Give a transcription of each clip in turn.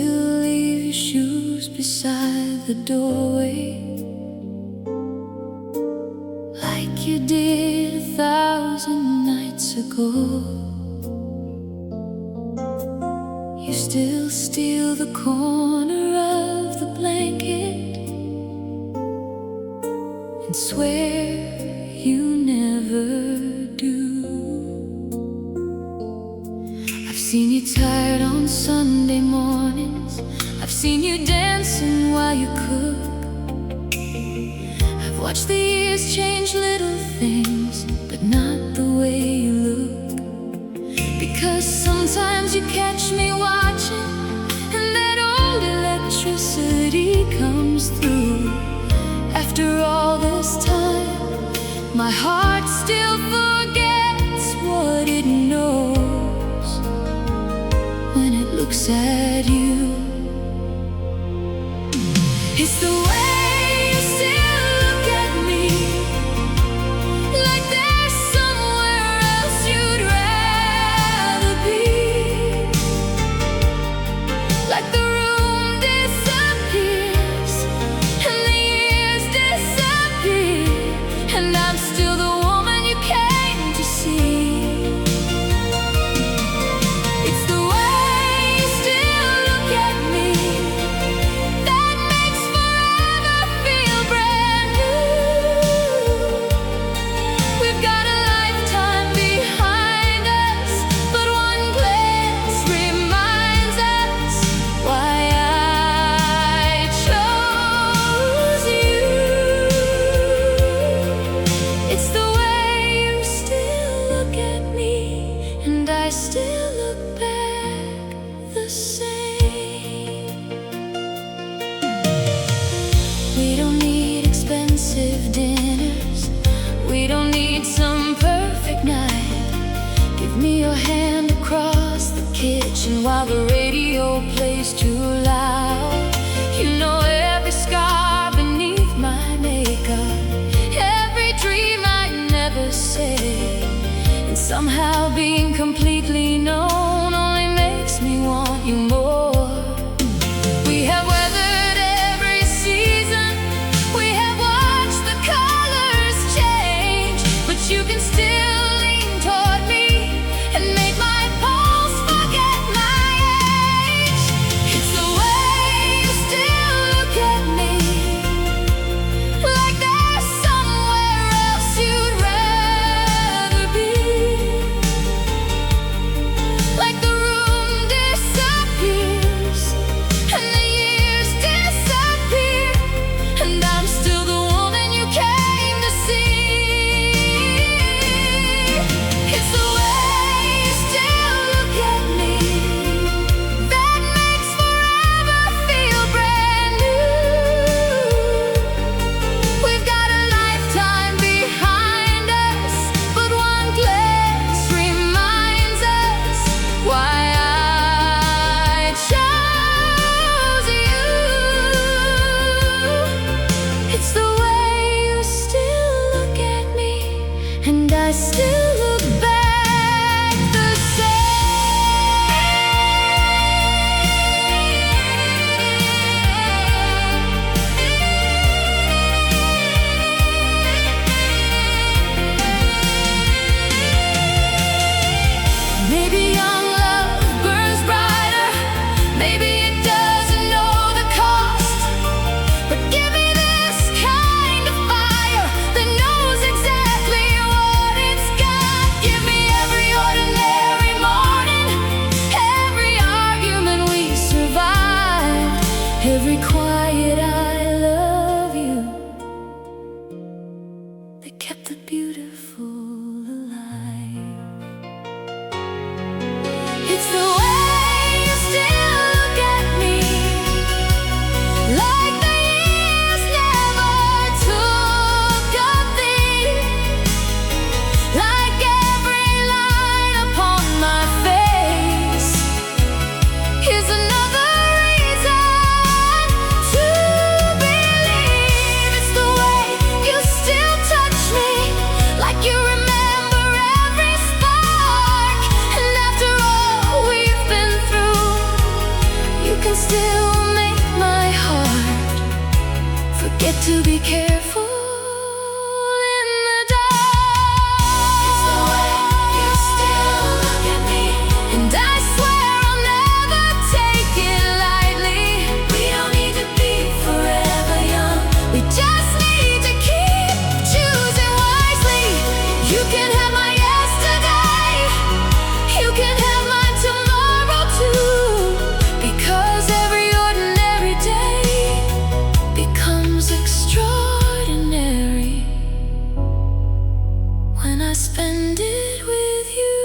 still leave your shoes beside the doorway, like you did 1,000 nights ago. You still steal the corner of the blanket and swear you never do. I've seen you tired on Sunday mornings, I've seen you dancing while you cook. I've watched the years change little things, but not the way you look. Because sometimes you catch me watching, and that old electricity comes through. After all this time, my heart still forgets what it knows when it looks at you. It's the way you still look at me, like there's somewhere else you'd rather be. Like the room disappears and the years disappear, and I'm still the woman you came to see. It's the way you still look at me that makes forever feel brand new. We've got a lifetime behind us, but one glance reminds us why I chose you. It's the way you still look at me, and I still look back the same. We don't need expensive dinners, we don't need some perfect night. Give me your hand across the kitchen while the radio plays too loud. You know every scar beneath my makeup, every dream I never said. And somehow being completely known only makes me want you more. We have weathered every season, we have watched the colors change, but you can still lean toward me and make my pulse forget my age. It's the way you still look at me, like there's somewhere else you'd rather be. Like the room disappears and the years disappear, and I'm still the woman you came to see. It's the way you still look at me that makes forever feel brand new. We've got a lifetime behind us, but one glance reminds us why I chose you. It's the way you still look at me, and I still look back the same. Maybe young love burns brighter, maybe it doesn't know the cost, but give me this kind of fire that knows exactly what it's got. Give me every ordinary morning, every argument we survived, every quiet I love you that kept the beautiful alive. It's the way you still look at can still make my heart forget to be careful in the dark. It's the way you still look at me, and I swear I'll never take it lightly. We don't need to be forever young, we just need to keep choosing wisely. You can have my yesterday, you can have mine tomorrow too, because every ordinary day becomes extraordinary when I spend it with you.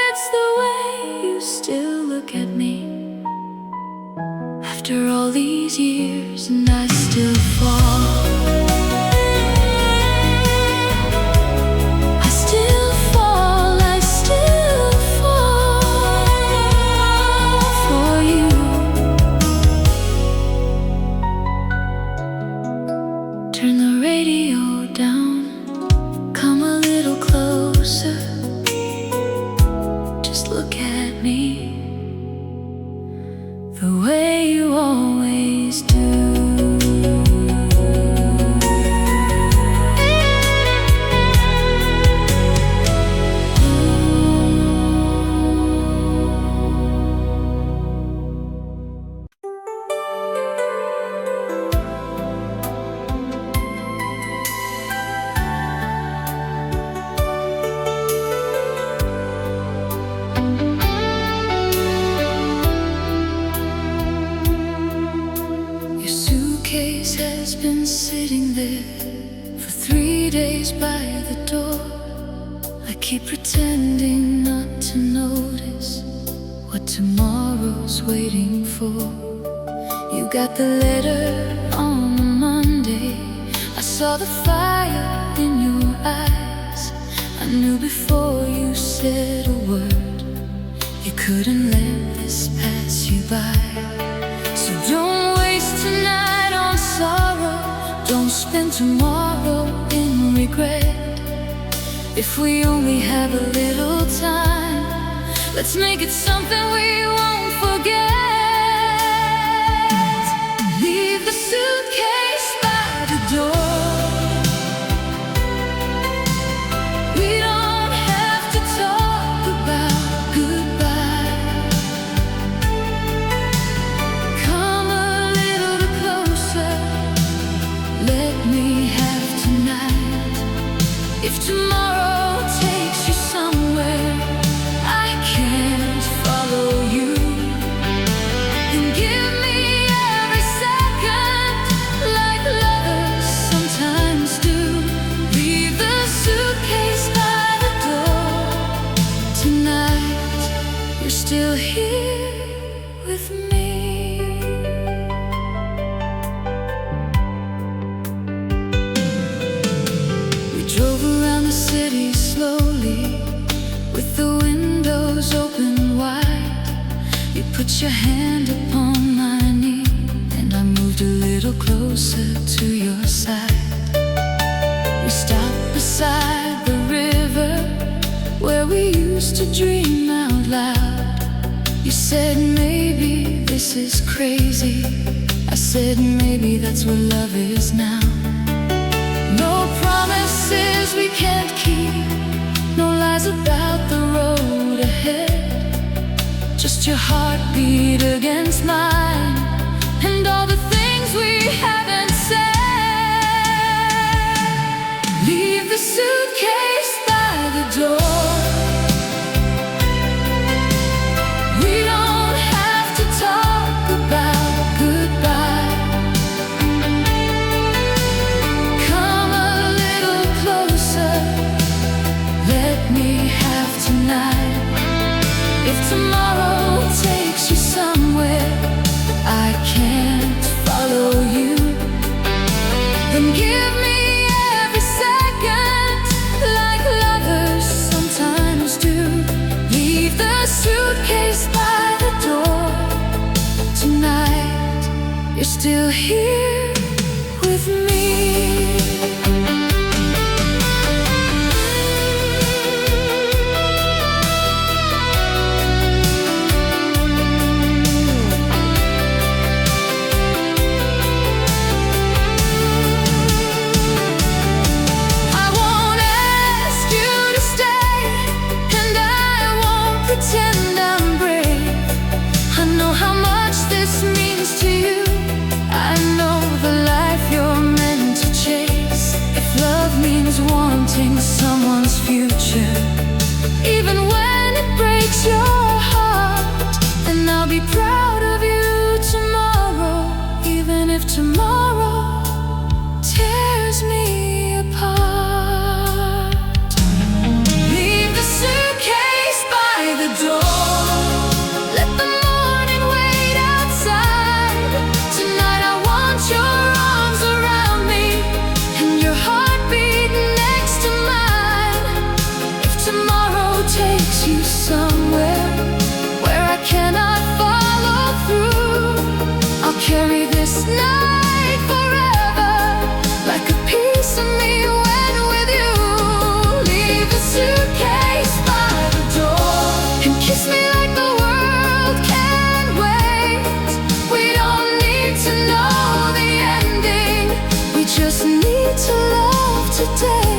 It's the way you still look at me after all these years, and I still fall. I still fall, I still fall for you. Turn the radio down, come a little closer. Just look at me the way you always do. Your suitcase has been sitting there for 3 days by the door. I keep pretending not to notice what tomorrow's waiting for. You got the letter on a Monday, I saw the fire in your eyes. I knew before you said a word you couldn't let this pass you by. So don't waste tonight on sorrow, don't spend tomorrow in regret. If we only have a little time, let's make it something we won't forget. Leave the suitcase by the door. We don't have to talk about goodbye. Come a little closer, let me have tonight. If tomorrow takes you somewhere I can't follow you, then give me every second like lovers sometimes do. Leave the suitcase by the door. Tonight you're still here with me. We drove around the city slowly, with the windows open wide. You put your hand upon my knee, and I moved a little closer to your side. We stopped beside the river where we used to dream out loud. You said maybe this is crazy, I said maybe that's what love is now. No promises we can't keep, no lies about the road ahead. Just your heartbeat against mine, and all the things we haven't said. Leave the suitcase by the door. We don't have to talk about goodbye. Come a little closer, let me have tonight. If tomorrow takes you somewhere I can't follow you, then give me every second like lovers sometimes do. Leave the suitcase by the door. Tonight you're still here with me. tomorrow tears me apart. Leave the suitcase by the door. Let the morning wait outside. Tonight I want your arms around me and your heartbeat next to mine. If tomorrow takes you somewhere where I cannot follow through, I'll carry this night forever, like a piece of me when with you. Leave the suitcase by the door and kiss me like the world can wait. We don't need to know the ending, we just need to love today.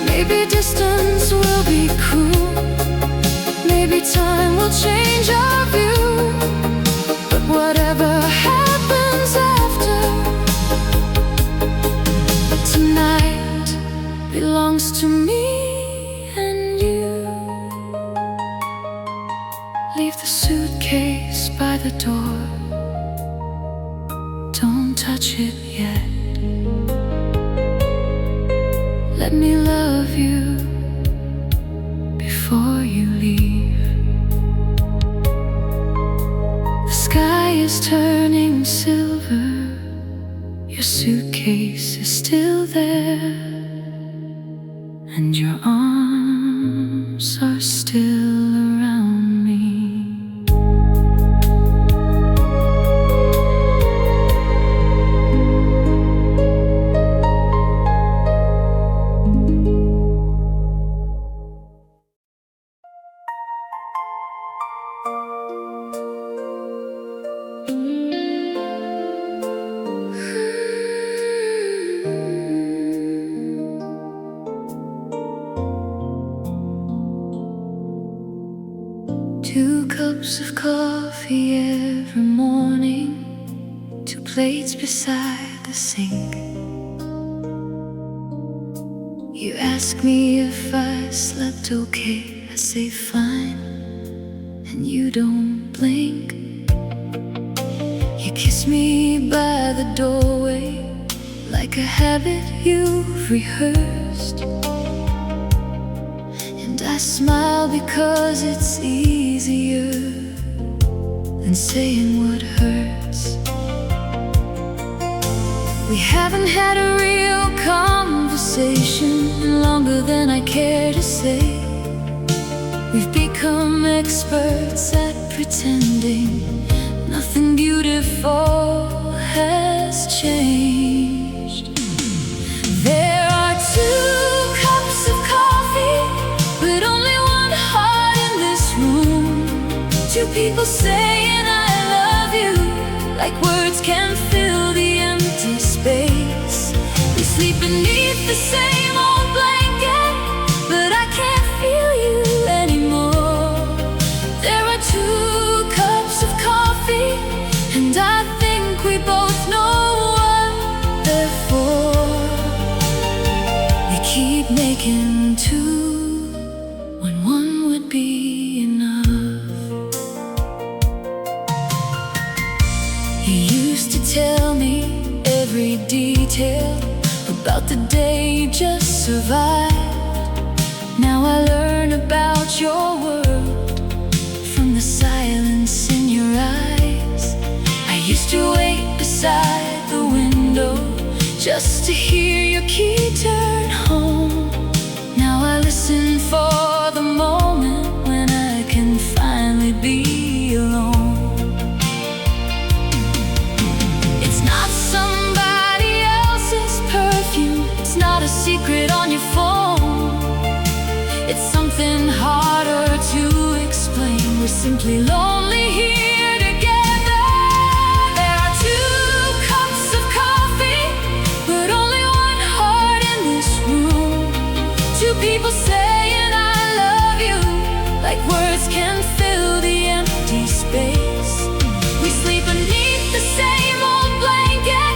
Maybe distance will be cruel, maybe time will change our view, but whatever happens after, tonight belongs to me and you. Leave the suitcase by the door. Don't touch it yet. Let me love you before you leave. The sky is turning silver. Your suitcase is still there, and your arms are still around me. 2 cups of coffee every morning, 2 plates beside the sink. You ask me if I slept okay, I say fine, and you don't blink. You kiss me by the doorway, like a habit you've rehearsed. And I smile because it's easier than saying what hurts. We haven't had a real conversation longer than I care to say. We've become experts at pretending nothing beautiful has changed. There are 2 cups of coffee, but only one heart in this room. 2 people saying I love you, like words can fill the empty space. We sleep beneath the same old blanket, but I can't feel you anymore. There are 2 cups of coffee, and I think we both know what they're for. We keep making 2 when 1 would be enough. You used to tell me every detail about the day you just survived. Now I learn about your world from the silence in your eyes. I used to wait beside the window just to hear your key turn home. Now I listen for the moment when I can finally be alone. It's not somebody else's perfume, it's not a secret on your phone. It's something harder to explain. We're simply lonely here together. There are 2 cups of coffee, but only one heart in this room. 2 people saying I love you, like words can fill the empty space. We sleep beneath the same old blanket,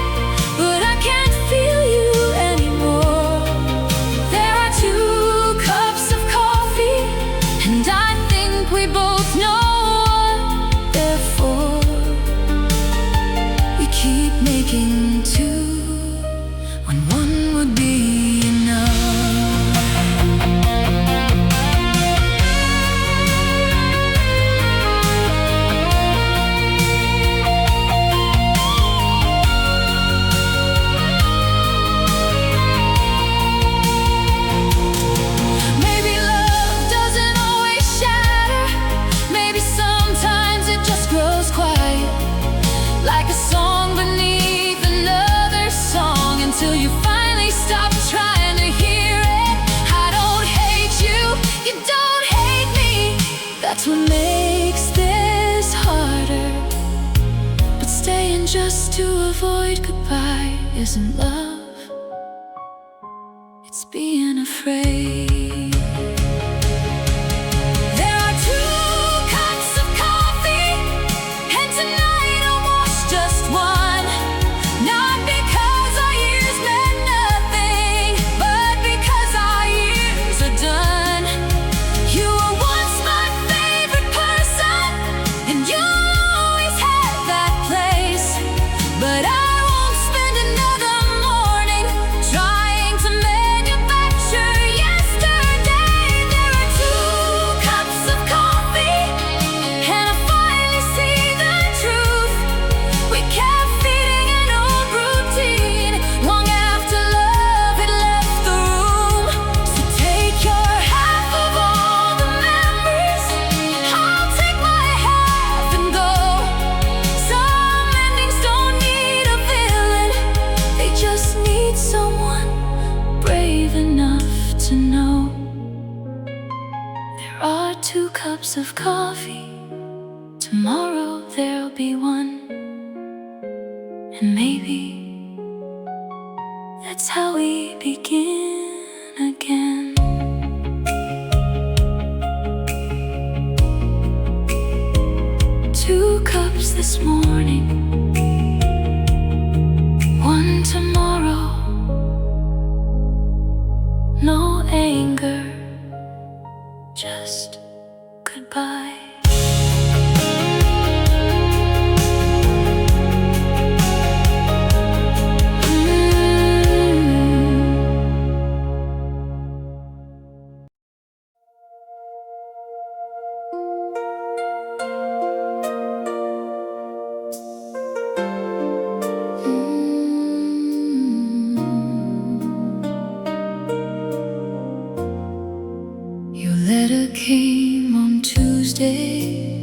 but I can't feel you anymore. There are 2 cups of coffee, and I think we both know what to avoid goodbye isn't love, it's being afraid. There are 2 cups of coffee, and tonight I'll wash just one. Not because our years meant nothing, but because our years are done. You were once my favorite person, and you'll always have that place. But I won't spend another morning trying to manufacture yesterday. There are 2 cups of coffee, and I finally see the truth. We kept feeding an old routine long after love had left the room. So take your half of all the memories, I'll take my half and go. Some endings don't need a villain, they just need someone brave enough to know. There are 2 cups of coffee, tomorrow there'll be one. And maybe that's how we begin again. 2 cups this morning, 1 tomorrow. No anger, just goodbye. Your letter came on Tuesday,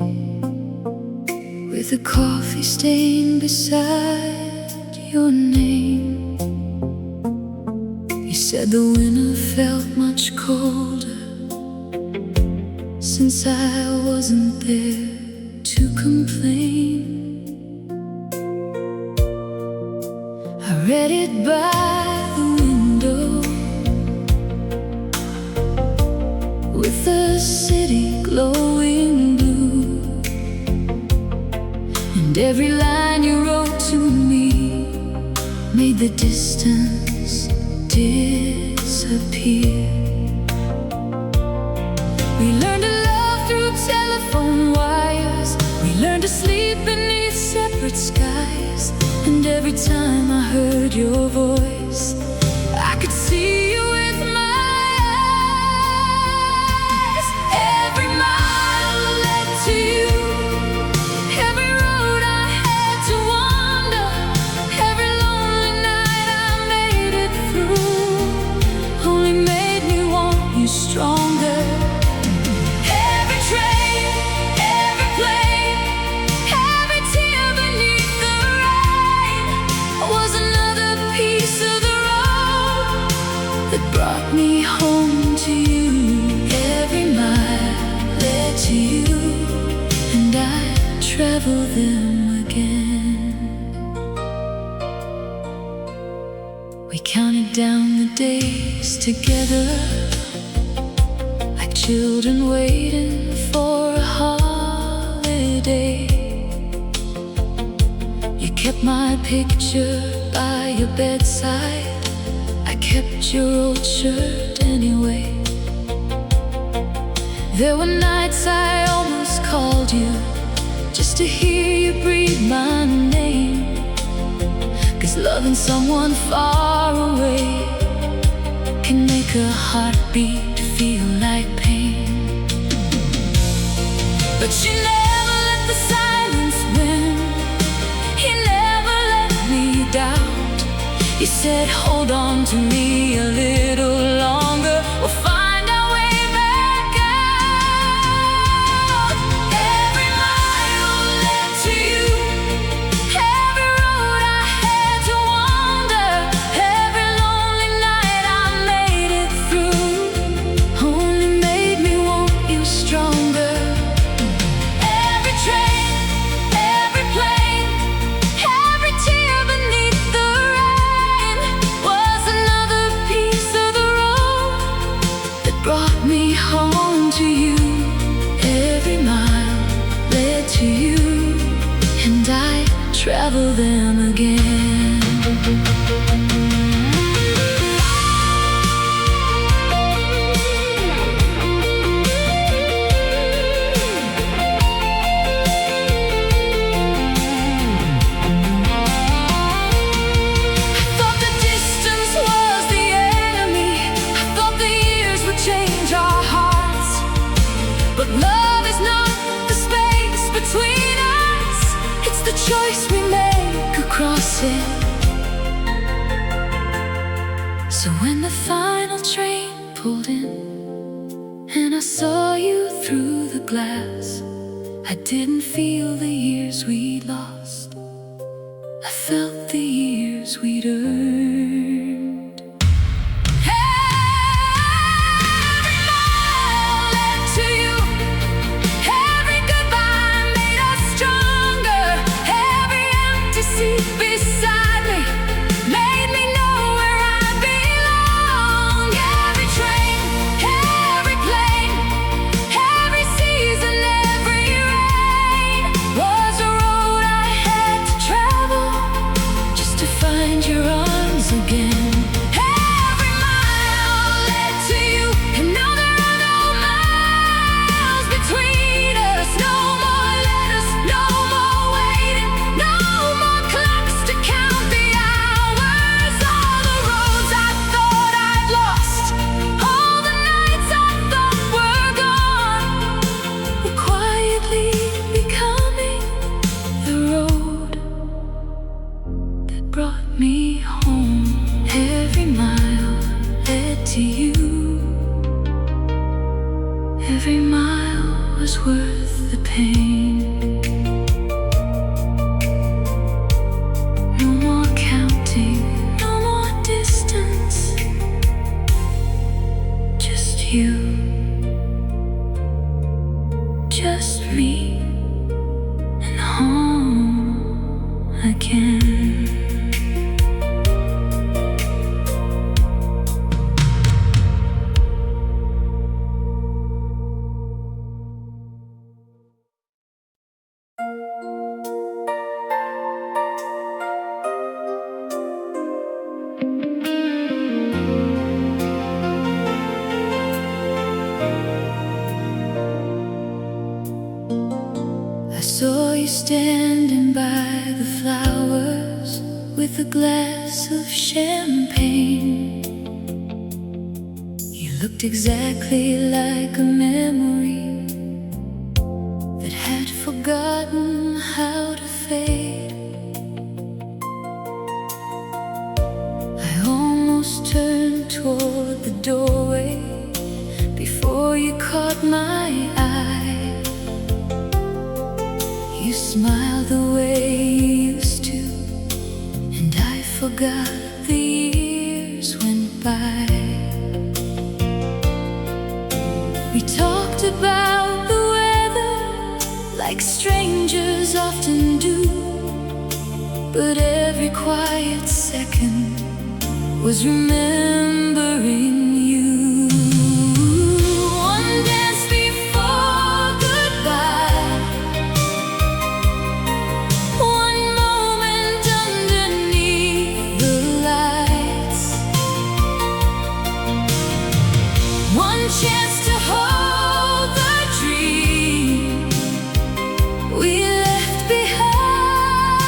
with a coffee stain beside your name. You said the winter felt much colder since I wasn't there to complain. I read it by the window, with the city glowing blue, and every line you wrote to me made the distance disappear. We learned to love through telephone wires, we learned to sleep beneath separate skies. And every time I heard your voice, I could see you with my eyes. Every mile led to you, every road I had to wander, every lonely night I made it through only made me want you stronger. Every train, every plane, every tear beneath the rain was another piece of the road that brought me home to you. Every mile led to you, and I traveled them again. We counted down the days together, like children waiting for a holiday. You kept my picture by your bedside, I kept your old shirt anyway. There were nights I almost called you just to hear you breathe my name. 'Cause loving someone far away can make a heartbeat feel like pain. But you never let the silence win, you never let me doubt. You said hold on to me a little longer, we'll find our way back out. Every mile led to you, every road I had to wander, every lonely night I made it through only made me want you stronger. Every train, every plane, every tear travel them again. Choice we make across it. So when the final train pulled in and I saw you through the glass, I didn't feel the years we'd lost, I felt the years we'd earned. Every mile was worth the pain. No more counting, no more distance, just you, just me, and home again. Saw you standing by the flowers with a glass of champagne. You looked exactly like a memory that had forgotten how to fade. I almost turned toward the doorway before you caught my eye. You smiled the way you used to, and I forgot the years went by. We talked about the weather like strangers often do, but every quiet second was remembering you. One dance before goodbye, one moment underneath the lights, one chance to hold the dream we left behind.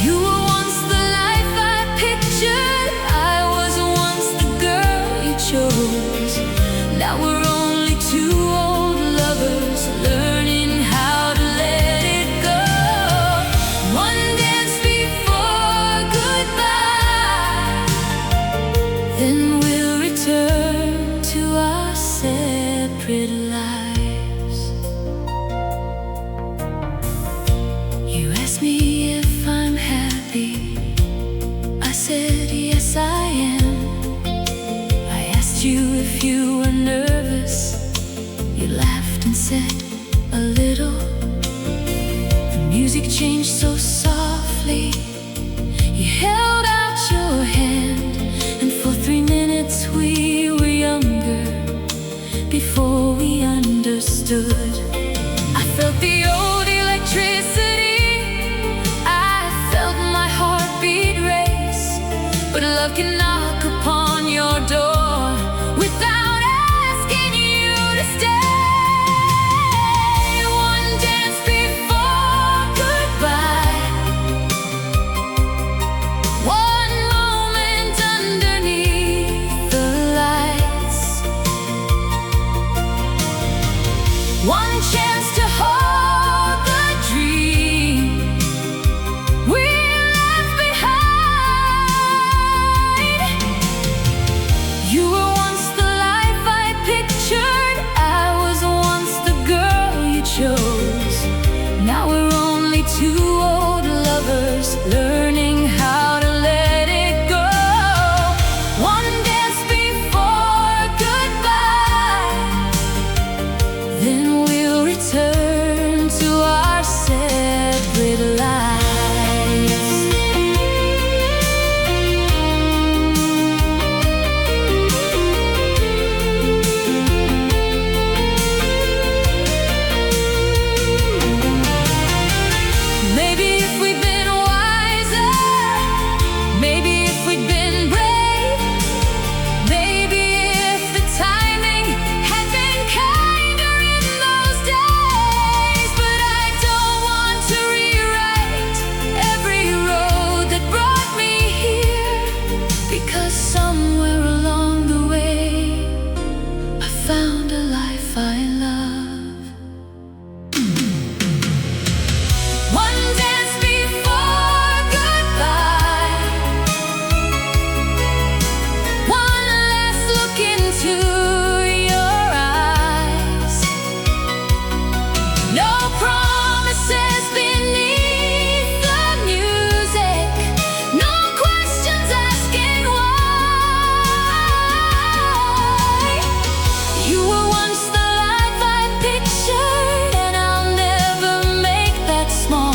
You were once the life I pictured, I was once the girl you chose. Now we're only two old lovers learning how to let it go. One dance before goodbye, then we'll return to our separate lives. You asked me if I'm happy, I said yes I am. I asked you if you were nervous, you laughed and said a little. The music changed so softly, you held out your hand, and for 3 minutes we were younger before we understood. I felt the old electricity one chance to hold the dream we left behind. You were once the life I pictured, I was once the girl you chose. Now we're only two old lovers learning how to let it go. One dance before goodbye, then we'll return to our separate lives. Maybe if we'd been wiser, maybe if we'd been brave, maybe if the timing had been kinder in those days. But I don't want to rewrite every road that brought me here, because somewhere along the way I found a life I love. One dance before goodbye, one last look into your eyes. No promises beneath the music, no questions asking why. You were once the life I pictured, and I'll never make that small.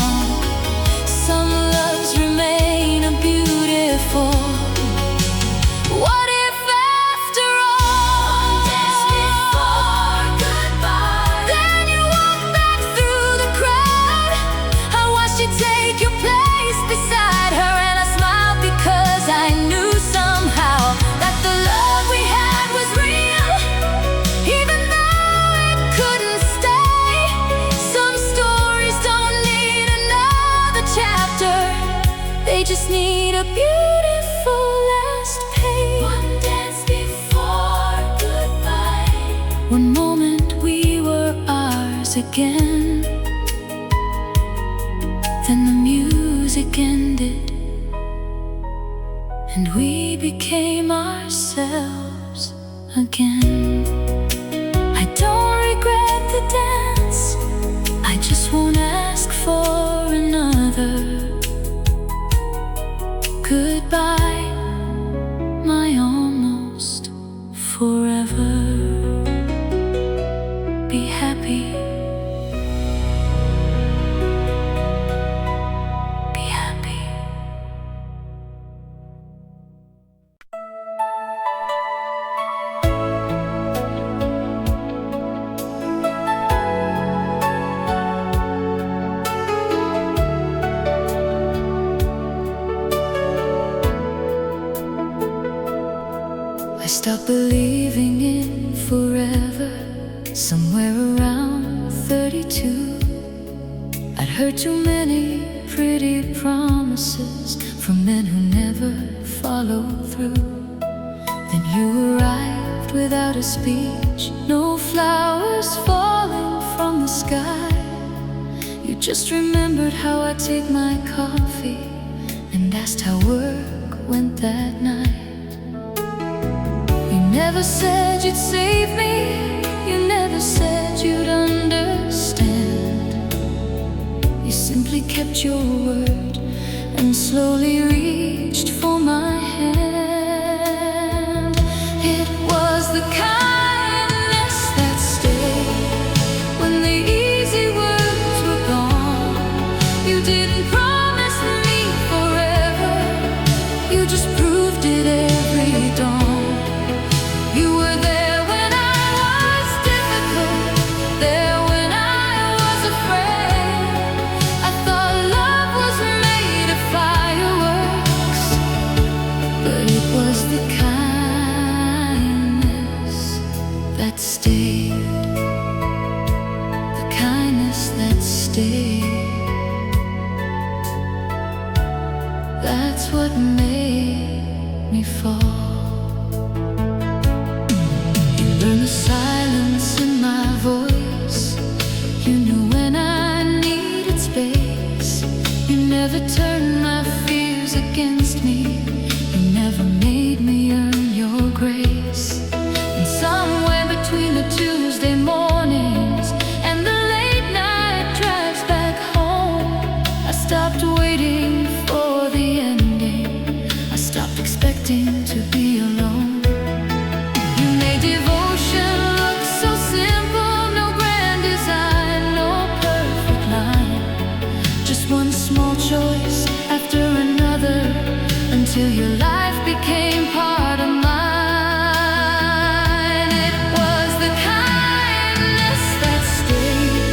Some loves remain beautiful. What if after all, one dance before goodbye, then you walk back through the crowd? I watched you take your place beside her, and I smiled because I knew somehow that the love we had was real, even though it couldn't stay. Some stories don't need another chapter, they just need a beautiful last page. One dance before goodbye, one moment we were ours again, then the music ended and we became ourselves again. I don't regret the dance, I just won't ask for another. Goodbye, my almost forever. Be happy, be happy. I stopped believing in forever somewhere around 32. I'd heard too many pretty promises from men who never follow through. Then you arrived without a speech, no flowers falling from the sky. You just remembered how I'd take my coffee and asked how work went that night. You never said you'd save me, you never said you'd understand. You simply kept your word and slowly reached for my hand. It was the kindness that stayed when the easy words were gone. You didn't promise me forever, you just proved it every dawn. You were there when I was difficult, there when I was afraid. I thought love was made of fireworks, but it was the kindness that stayed, the kindness that stayed. That's what made me fall. Learn the silence in my voice, never turned my fears against me. You never made me earn your grace. And somewhere between the Tuesday mornings and the late night drives back home, I stopped waiting for the ending. I stopped expecting to be alone. You made devotion look so simple, no grand design, no perfect line, just one small choice after another, until your life became part of mine. It was the kindness that stayed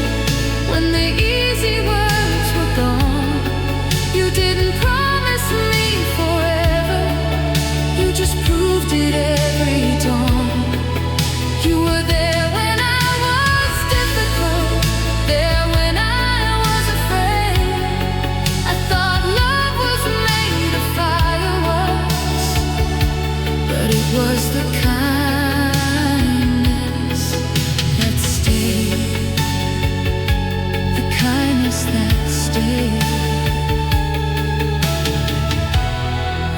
when the easy words were gone. You didn't promise me forever, you just proved it every dawn. You were there when I was difficult, there when I was afraid. I thought love was made of fireworks, but it was the kindness that stayed, the kindness that stayed.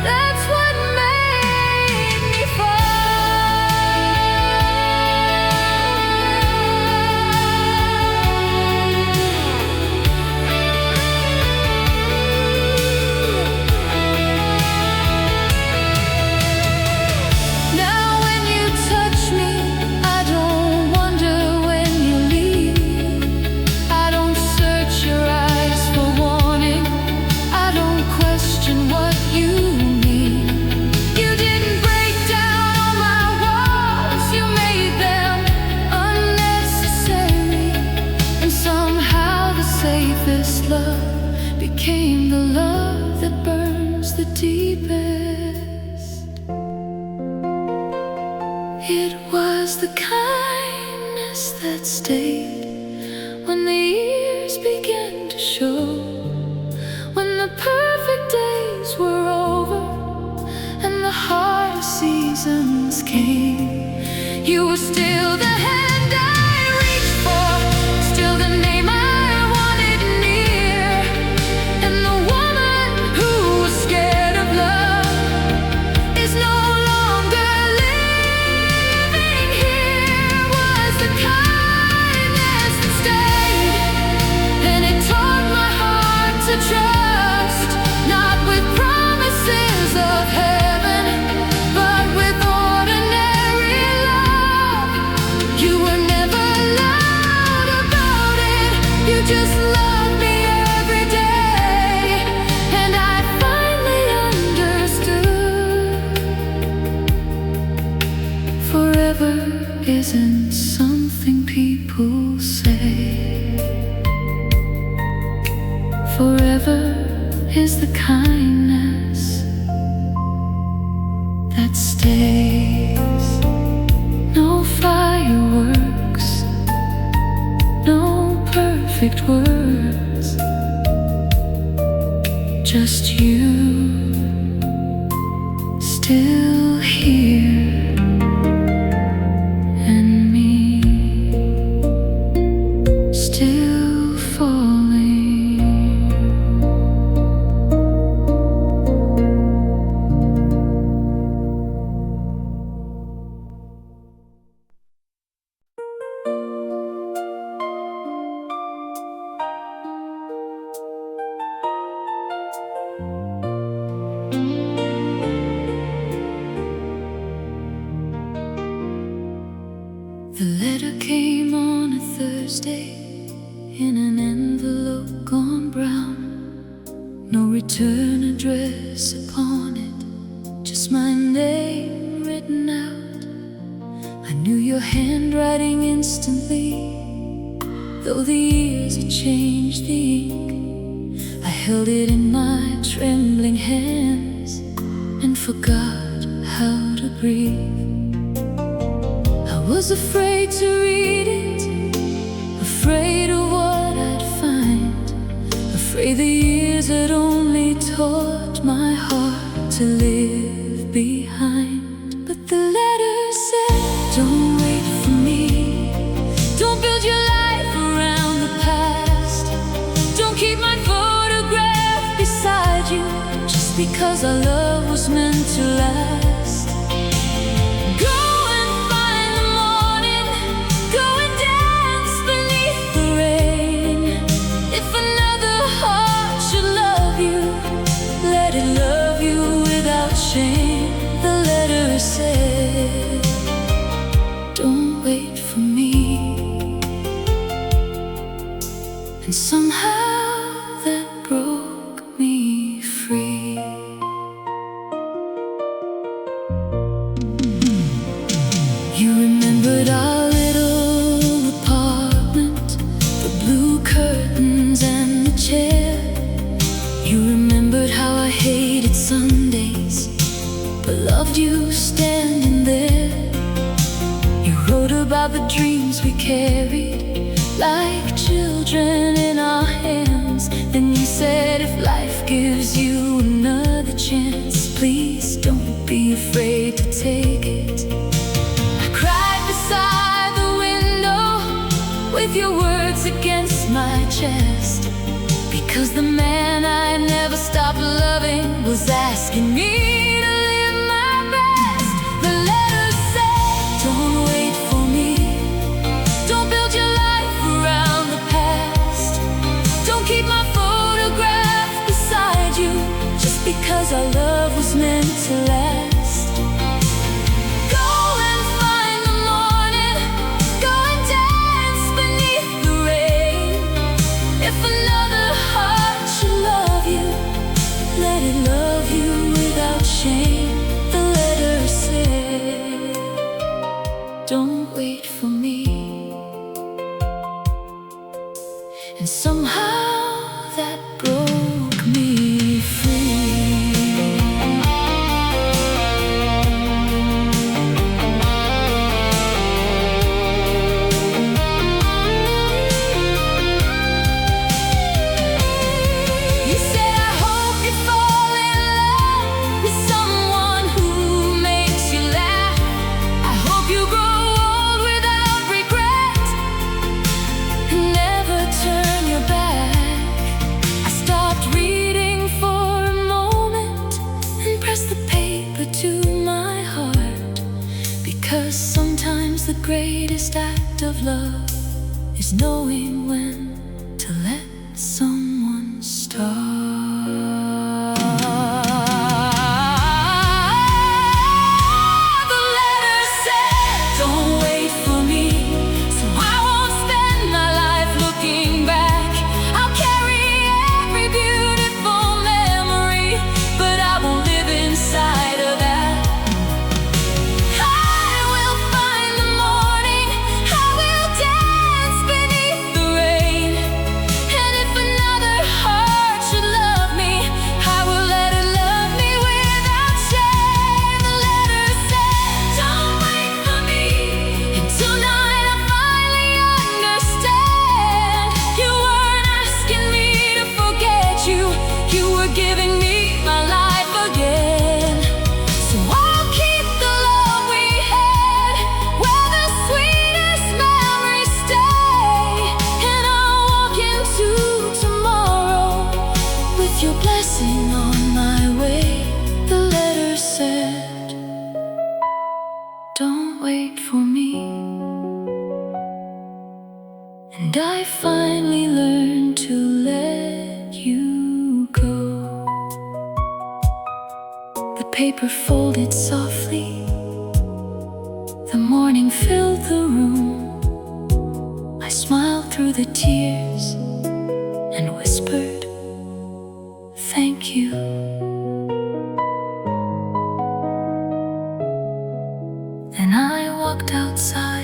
That's what made me Now when you touch me, I don't wonder when you leave. I don't search your eyes for warning, I don't question what you mean. You didn't break down all my walls, you made them unnecessary. And somehow the safest love became the love that burns the deepest. It was the kindness that stayed when the years began to show, when the perfect days were over and the hardest seasons came. You were still the hand I reached for, still the name I wanted near. And the woman who was scared of love is no longer living here. Was the kindness that stayed, and it taught my heart to trust, not with promises of heaven, but with ordinary love. You were never loud about it, you just loved me every day. And I finally understood, forever isn't something people say. Forever is the kindness that stays. No fireworks, no perfect words, just you still here and me still falling. The letter came on a Thursday in an envelope gone brown. No return address upon it, just my name written out. I knew your handwriting instantly, though the years had changed the ink. I held it in my trembling hands and forgot how to breathe. I was afraid to read it, afraid of what I'd find, afraid the years had only taught my heart to live behind. But the letter said, don't wait for me, don't build your life around the past, don't keep my photograph beside because our love was meant to last. Go and find the morning, go and dance beneath the rain. If another heart should love you, let it love you without shame. The letter said, don't wait for me. And somehow that broke me free. You remembered our little apartment, the blue curtains and the chair. You remembered how I hated Sundays, but loved you standing there. You wrote about the dreams we carried, like children in our hands. Then you said, if life gives you another chance, please don't be afraid to take it. I cried beside the window with your words against my chest, because the man I never stopped loving was asking me to live my best. The letter said, don't wait for me, don't build your life around the past, don't keep my photograph beside you, just because our love was meant to last. Go and find the morning, go and dance beneath the rain. If another heart should love you, let it love you without shame. The letter said, don't wait for me. And somehow that broke me free. You said, I hope you fall in love with someone who makes you laugh. I hope you grow old without regret and never turn your back. I stopped reading for a moment and pressed the paper to my heart, because sometimes the greatest act of love is knowing when to let someone start. The letter said, don't wait for me, so I won't spend my life looking back. I'll carry every beautiful memory, but I won't live inside of that. I will find the morning, I will dance beneath the rain. And if another heart should love me, I will let it love me without shame. The letter said, don't wait for me. And tonight I finally understand. You weren't asking me to forget you, you were giving me my life again. So I'll keep the love we had, where the sweetest memories stay. And I'll walk into tomorrow with your blessing on my way. The letter said, don't wait for me. And I finally learned to let you go. The paper folded softly, the morning filled the room. I smiled through the tears and whispered, thank you. Then I walked outside.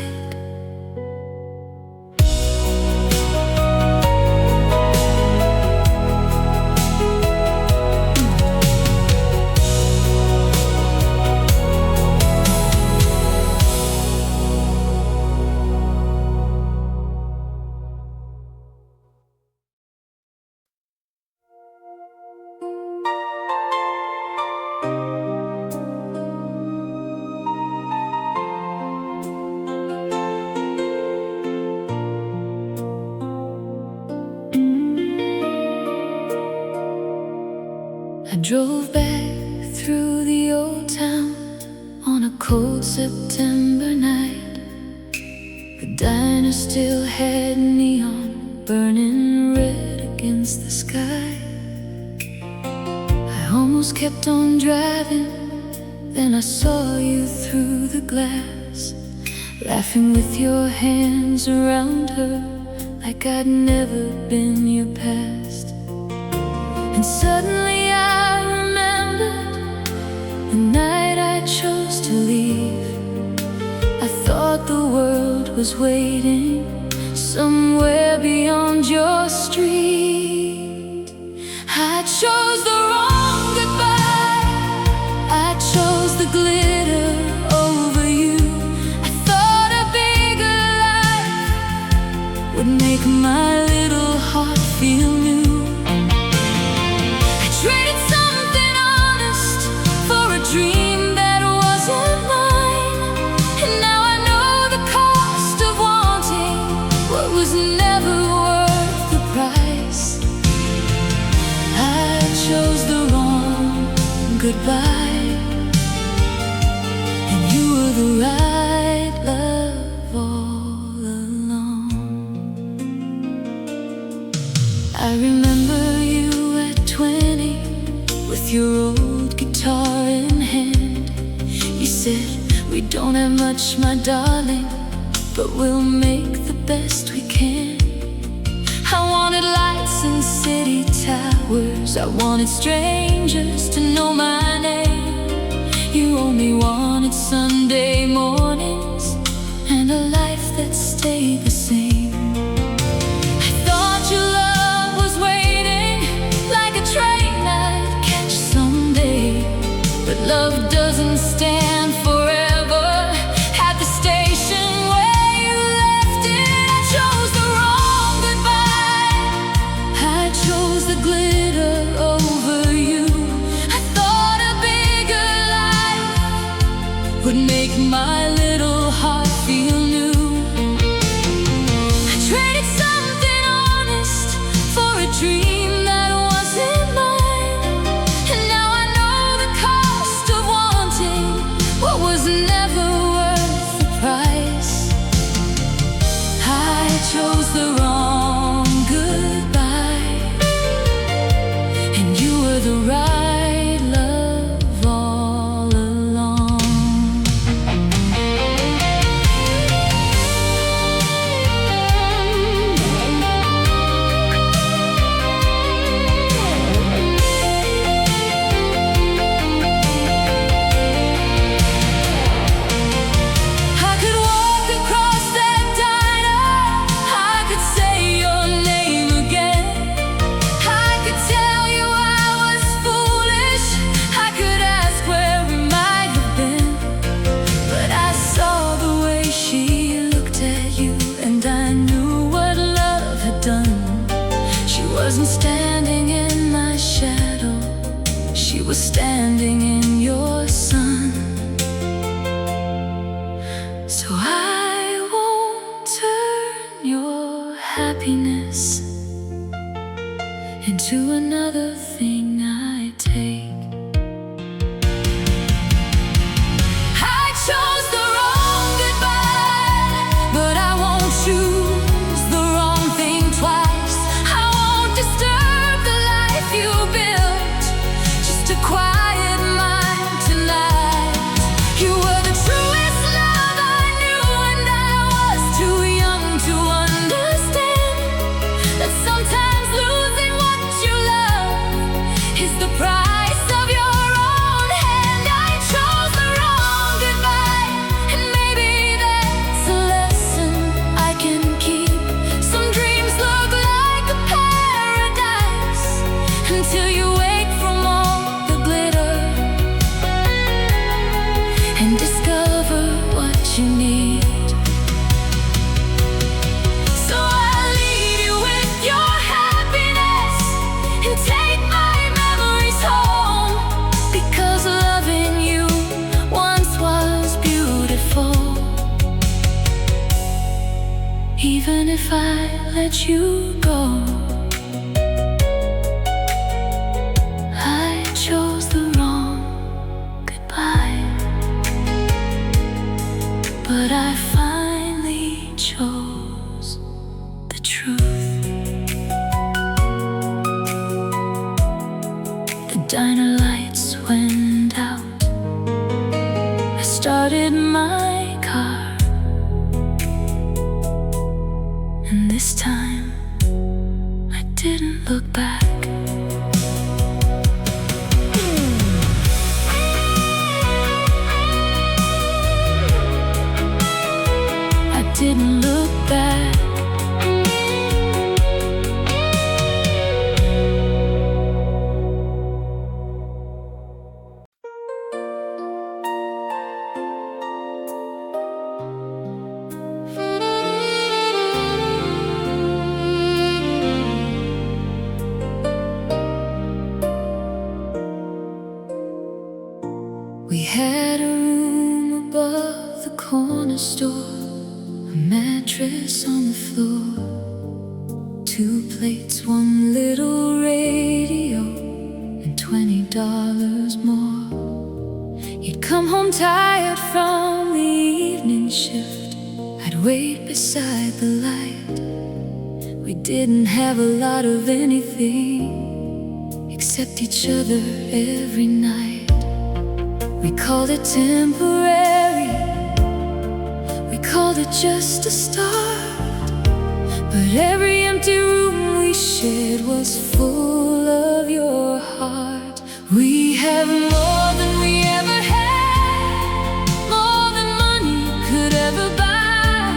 drove back through the old town on a cold September night. The diner still had neon burning red against the sky. I almost kept on driving, then I saw you through the glass, laughing with your hands around her like I'd never been your past. And suddenly I remembered the night I chose to leave. I thought the world was waiting somewhere beyond your street. I chose the wrong goodbye. I chose the glitter over you. I thought a bigger life would make my little heart feel new. I traded something honest for a dream that wasn't mine. And now I know the cost of wanting what was never worth the price. I chose the wrong goodbye, and you were the right love all along. I remember you at 20 with your old guitar in hand. You said, "We don't have much, my darling, but we'll make the best we can." I wanted lights in city towers, I wanted strangers to know my name. You only wanted Sunday mornings and a life that stayed the same. I thought your love was waiting like a train I'd catch someday, but love doesn't stand forever. At the station where you left it, I chose the wrong goodbye. I chose the glitter over you. I thought a bigger life would make my little heart feel new. I traded something honest for a dream that wasn't mine. And now I know the cost of wanting what was never worth the price. I chose the wrong goodbye, and you were the right love all along. I could walk across that diner, I could say your name again. I could tell you I was foolish, I could ask where we might have been. But I saw the way she looked at you, and I knew what love had done. She wasn't standing in my shadow, she was standing in your sun. So I won't turn your happiness into another thing I take. I chose the wrong goodbye, but I won't choose the wrong thing twice. I won't disturb the life you built just to quiet mine tonight. You were the truest love I knew, and I was too young to understand that sometimes losing what you love is the price of your own hand. I chose the wrong goodbye, and maybe that's a lesson I can keep. Some dreams look like a paradise until you wake from all the glitter and discover what you need. So I'll leave you with your happiness and take my memories home, because loving you once was beautiful. Even if I let you go, I chose diner lights went out. I started my car, and this time I didn't look back. I didn't look back. We had a room above the corner store, a mattress on the floor, 2 plates, 1 little radio, and $20 more. You'd come home tired from the evening shift. I'd wait beside the light. We didn't have a lot of anything except each other every night. We called it temporary, we called it just a start. But every empty room we shared was full of your heart. We have more than we ever had, more than money could ever buy.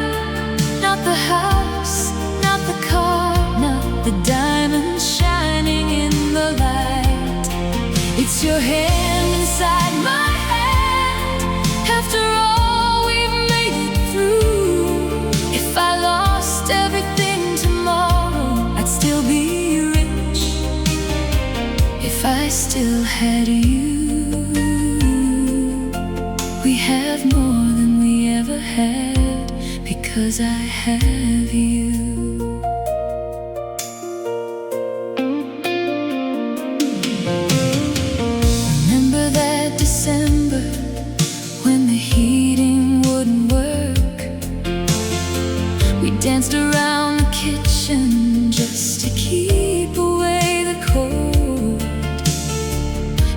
Not the house, not the car, not the diamonds shining in the light. It's your hand inside my hand. After all we've made it through. If I lost everything tomorrow, I'd still be rich. If I still had you. We have more than we ever had, because I have you. December, when the heating wouldn't work, we danced around the kitchen just to keep away the cold.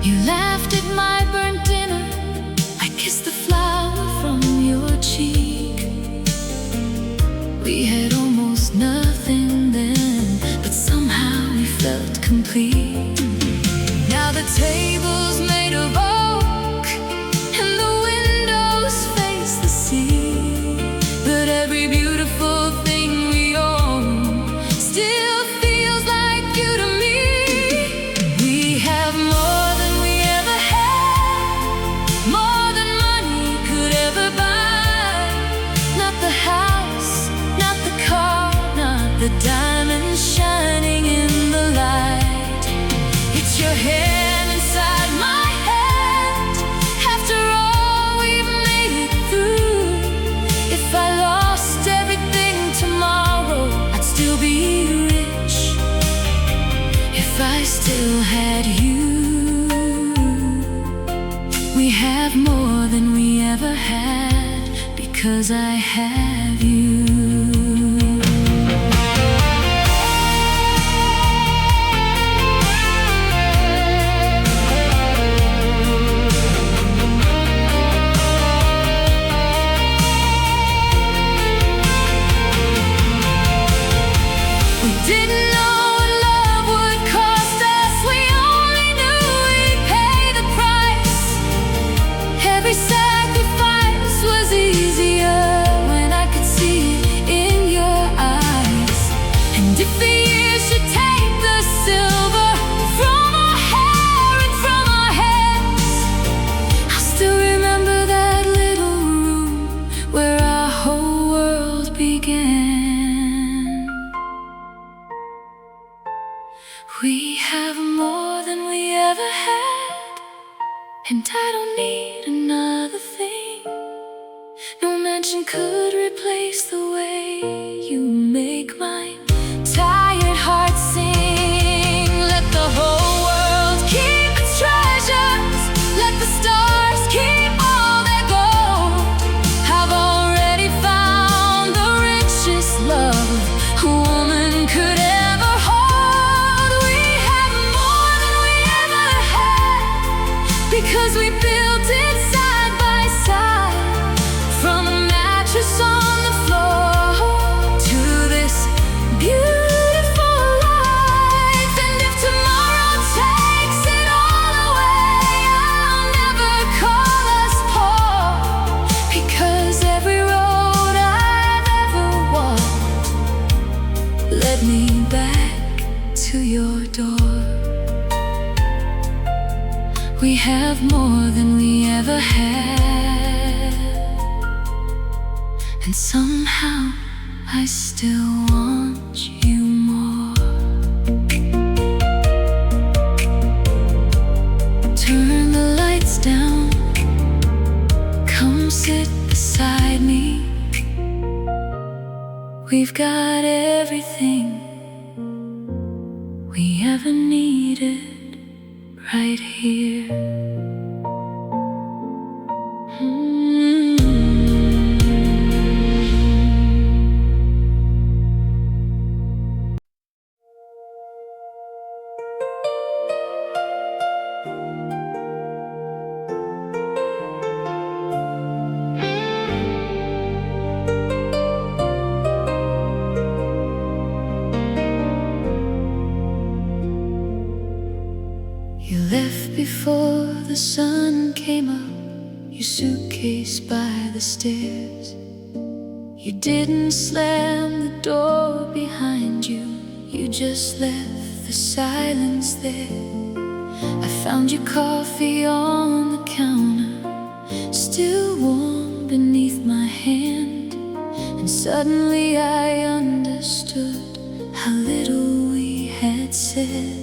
You laughed at my burnt dinner, I kissed the flower from your cheek. We had almost nothing then, but somehow we felt complete. Now the table's made of oak, and the windows face the sea. But every beautiful thing we own still feels like you to me. We have more than we ever had, more than money could ever buy. Not the house, not the car, not the diamonds shining in the light. It's your hand inside my hand. After all we've made it through. If I lost everything tomorrow, I'd still be rich. If I still had you. We have more than we ever had, because I have you. Didn't know what love would cost us. We only knew we'd pay the price. Every sacrifice was easier when I could see it in your eyes. And if the years should take the silver from our hair and from our heads, I'll still remember that little room where our whole world began. We have more than we ever had, and I don't need another thing. No mansion could replace the way you make my tired heart sing. Let the whole world keep its treasures. Let the stars keep all their gold. I've already found the richest love a woman could ever hold. We have more than we ever had. to your door. We have more than we ever had, and somehow I still want you more. Turn the lights down, come sit beside me. We've got everything we ever needed right here. You left before the sun came up, your suitcase by the stairs. You didn't slam the door behind you, you just left the silence there. I found your coffee on the counter, still warm beneath my hand, and suddenly I understood how little we had said.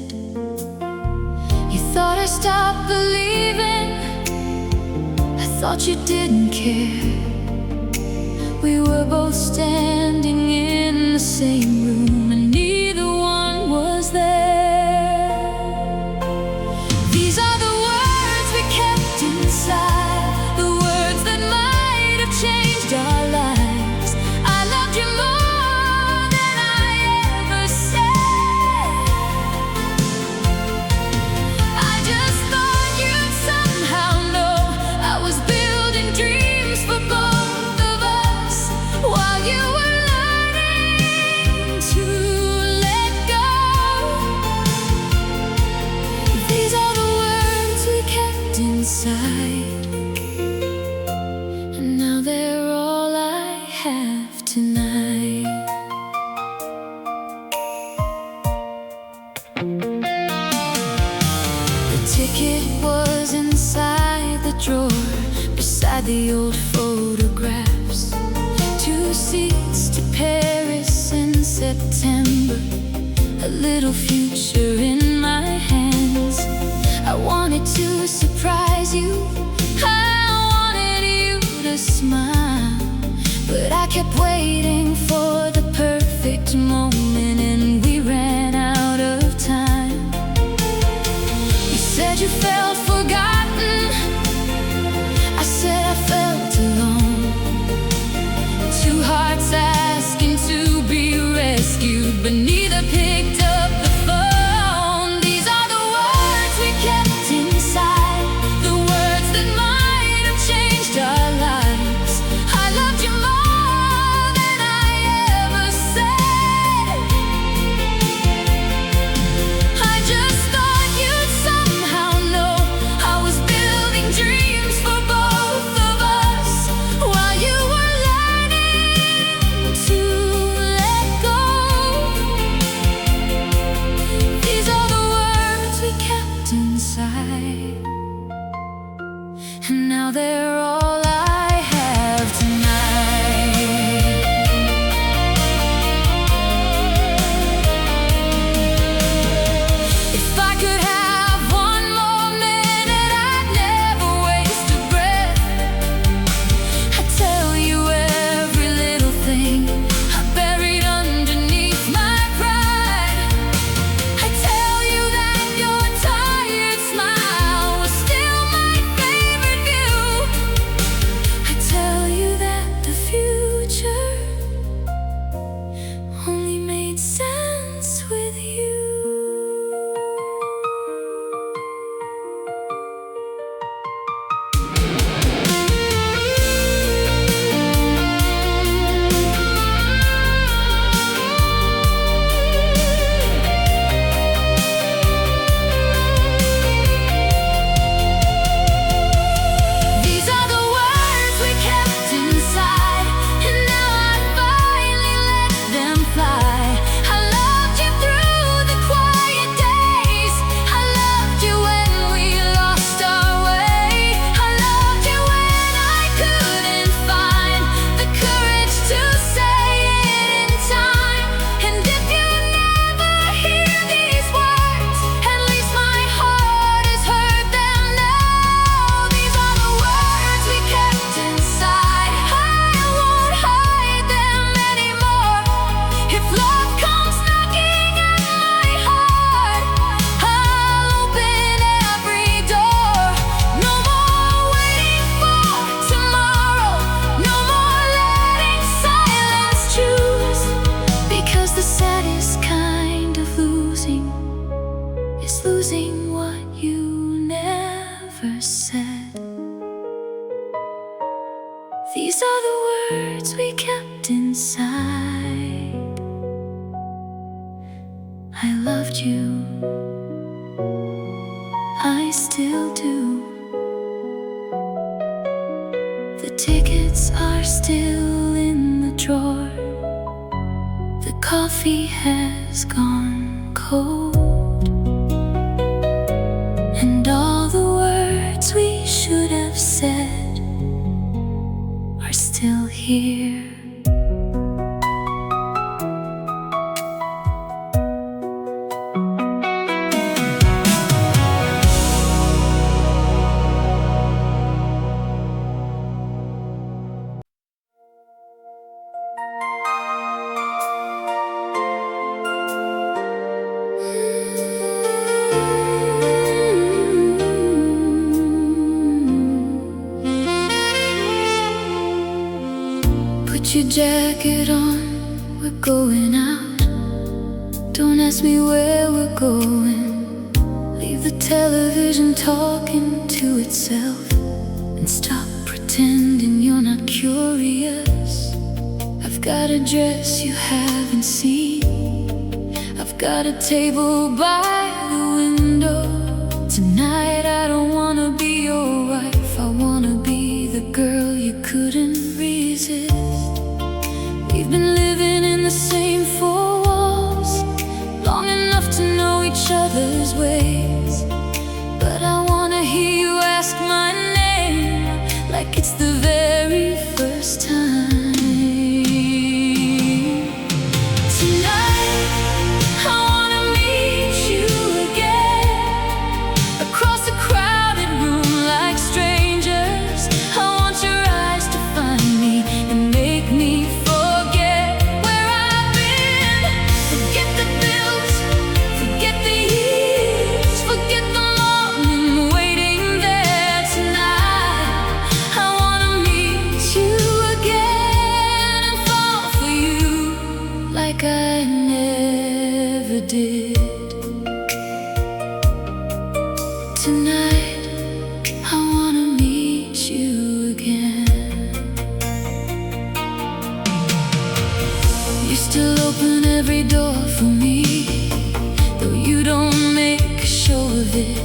Thought I stopped believing, I thought you didn't care. We were both standing in the same room and neither one was there. These are the words we kept inside, the words that might have changed our lives. I loved you more than I ever said. I just thought you'd somehow know I was building dreams for both of us while you were learning to let go. These are the words we kept inside, and now they're all I have tonight. The ticket was inside the drawer, beside the old photographs. 2 seats to Paris in September, a little future in my hands. I wanted to surprise you, I wanted you to smile, but I kept waiting for the perfect moment and we ran out of time. You said you felt forgotten, I said I felt alone. 2 hearts asking to be rescued, but neither picked up the phone. These are the words we kept inside, the words that might have changed our lives. I loved you more than I ever said. I just thought you'd somehow know I was building dreams for both of us while you were learning to let go. These are the words we kept inside, and now they're all I have tonight. If I could have one more minute, I'd never waste a breath. I'd tell you every little thing I buried underneath my pride. I'd tell you that your tired smile was still my favorite view is losing what you never said. These are the words we kept inside. I loved you, I still do. The tickets are still in the drawer. The coffee has gone cold, and all the words we should have said are still here. Put your jacket on, we're going out. Don't ask me where we're going. Leave the television talking to itself, and stop pretending you're not curious. I've got a dress you haven't seen. I've got a table by the window. Tonight I don't wanna be your wife, I wanna be the girl you couldn't resist. We've been living in the same four walls long enough to know each other's ways, but I wanna hear you ask my name like it's the very first time. Tonight I wanna meet you again, across a crowded room like strangers. I want your eyes to find me and make me forget where I've been. Forget the bills, forget the years, forget the morning waiting there. Tonight I wanna meet you again and fall for you like I never did. Tonight I wanna meet you again. You still open every door for me, though you don't make a show of it.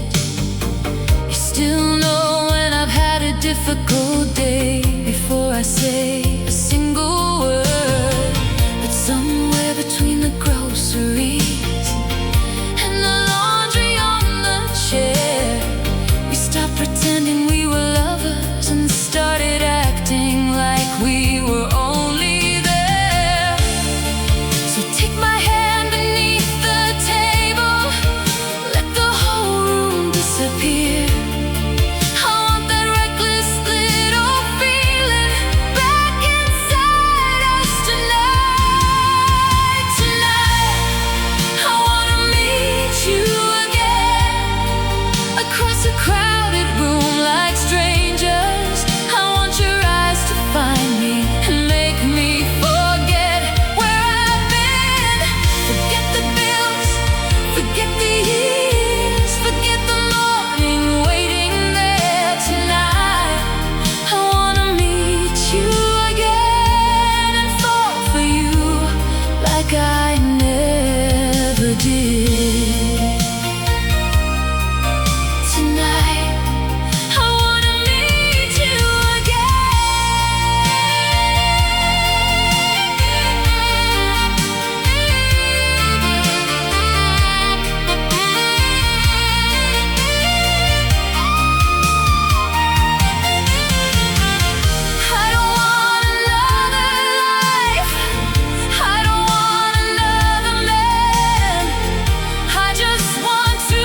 You still know when I've had a difficult day before I say a single word. But somewhere between the groceries and the laundry on the chair, we stopped pretending we were lovers and started acting like we were only there. So take my hand beneath the table, let the whole room disappear. I want that reckless little feeling back inside us tonight. Tonight I wanna meet you again, across a crowded room like strangers. I want your eyes to find me and make me forget where I've been. Forget the bills, forget the years, forget the morning waiting there. Tonight I wanna meet you again and fall for you like I never did. Tonight I wanna meet you I don't want another life, I don't want another man. I just want to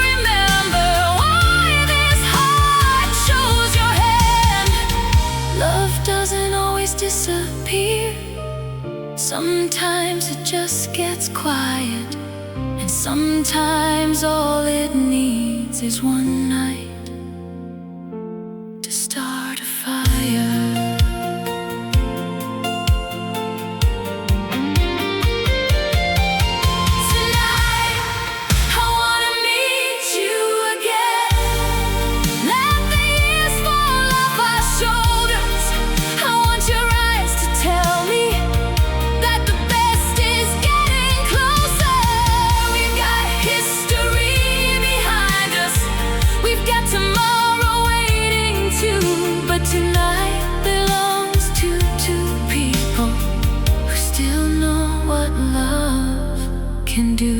remember why this heart chose your hand. Love doesn't always disappear. Sometimes it just gets quiet, and sometimes all it needs is one night to start a fire. Tonight I wanna meet do.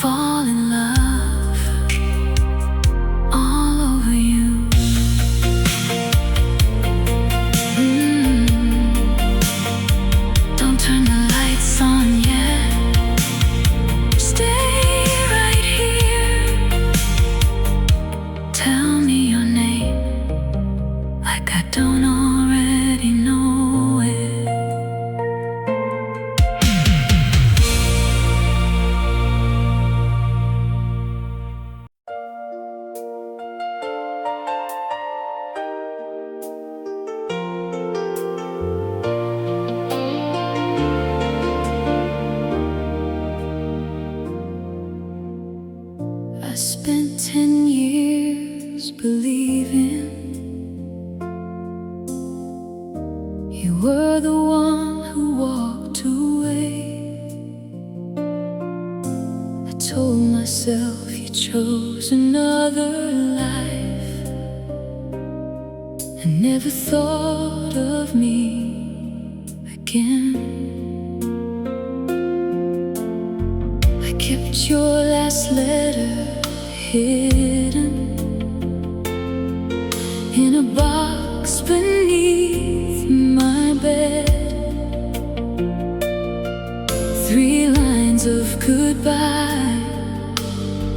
Fall in love all over you. Don't turn the lights on yet. Stay right here. Tell me your name like I don't already know it. I spent 10 years believing you were the one who walked away. I told myself you chose another life. I never thought of me again. I kept your last letter hidden in a box beneath my bed. 3 lines of goodbye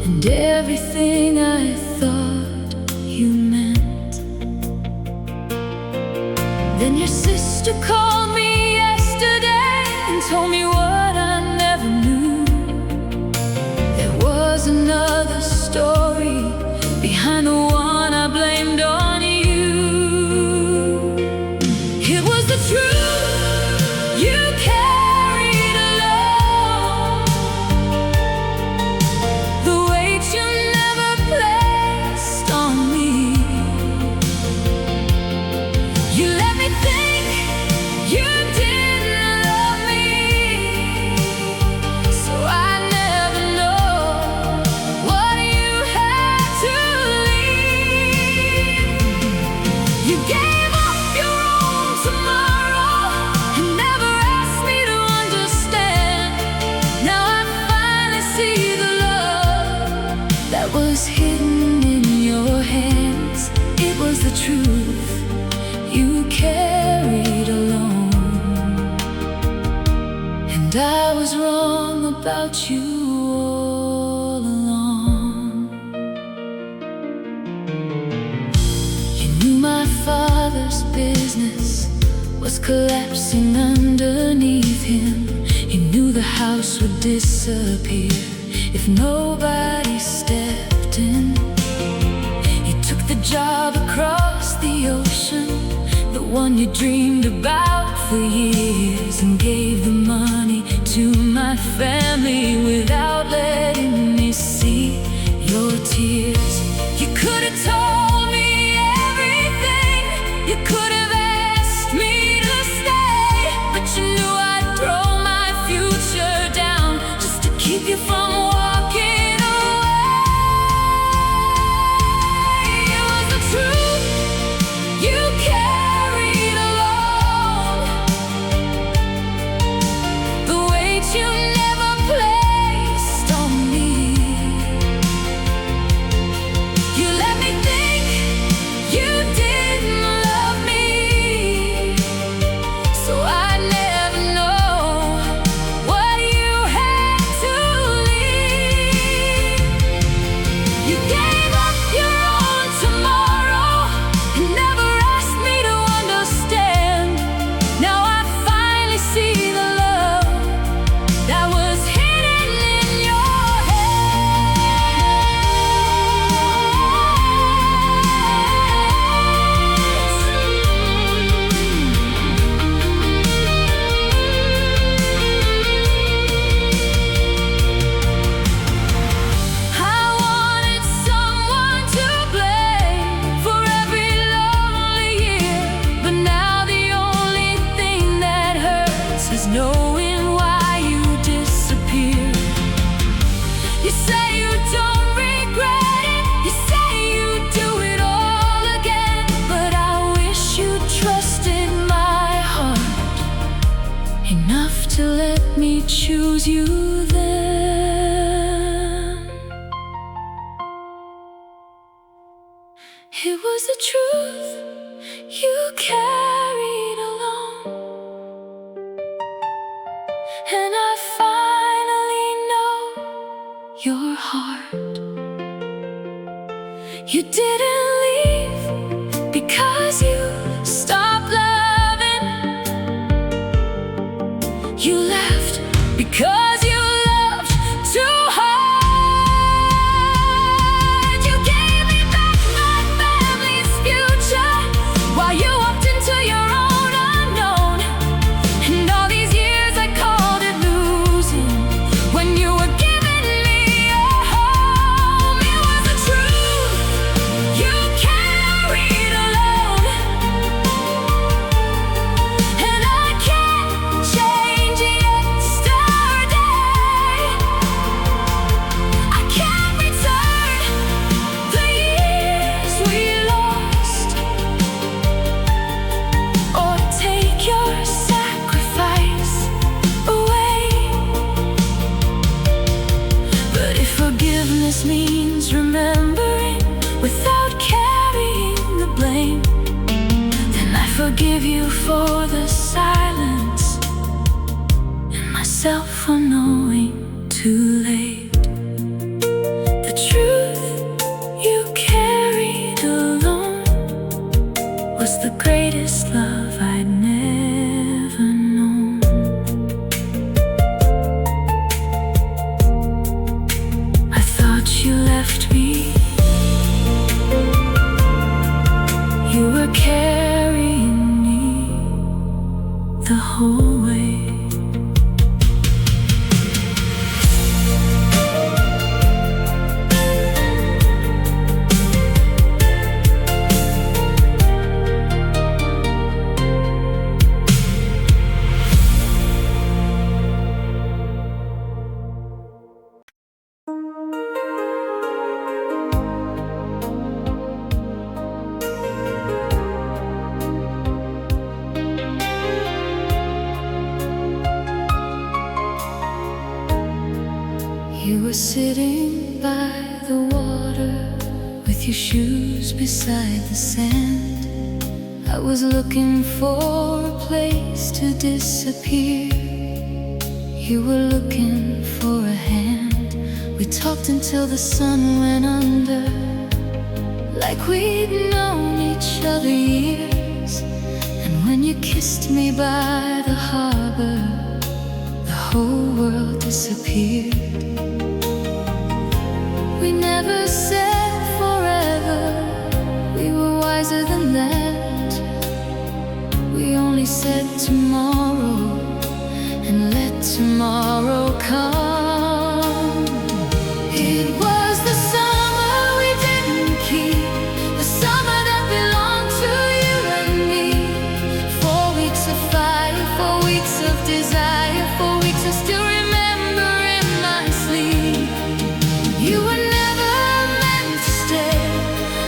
and everything I thought you meant. Then your sister called me yesterday and told me what I never knew. There was another story behind the one I blamed on you. It was the truth you carried alone, the weight you never placed on me. You let me think you didn't love me, so I never know what you had to leave. You gave up your own tomorrow and never asked me to understand. Now I finally see the love that was hidden in your hands. It was the truth you carried alone, and I was wrong about you all along. You knew my father's business was collapsing underneath him. You knew the house would disappear if nobody stepped in. You took the job across the ocean, the one you dreamed about for years, and gave the money to my family without letting me see your tears. You could have told me everything. You could have asked me to stay, but you knew I'd throw my future down just to keep you from walking away. It was the truth you carried alone, the weight you never placed say you don't regret it, you say you'd do it all again. But I wish you trusted my heart enough to let me choose you then. It was the truth you carried alone, and I finally know your heart. You didn't leave because you stopped loving. You left because you loved too hard. You gave me back my family's future while you walked into your own unknown. And all these years I called it losing when you were giving me your home. It was the truth you carried alone, and I can't change yesterday. I can't return the years we lost, or take your sacrifice away. But if forgiveness means remembering without carrying the blame, then I forgive you for the silence and myself for knowing too late. The truth you carried alone was the greatest love I'd never known. I thought you left me. You were carrying me the whole way. You were sitting by the water with your shoes beside the sand. I was looking for a place to disappear. You were looking for a hand. We talked until the sun went under, like we'd known each other years. And when you kissed me by the harbor, the whole world disappeared. We never said forever, we were wiser than that. We only said tomorrow, and let tomorrow come. It was the summer we didn't keep, the summer that belonged to you and me. 4 weeks of fire, 4 weeks of desire, 4 weeks I still remember in my sleep. You were never meant to stay,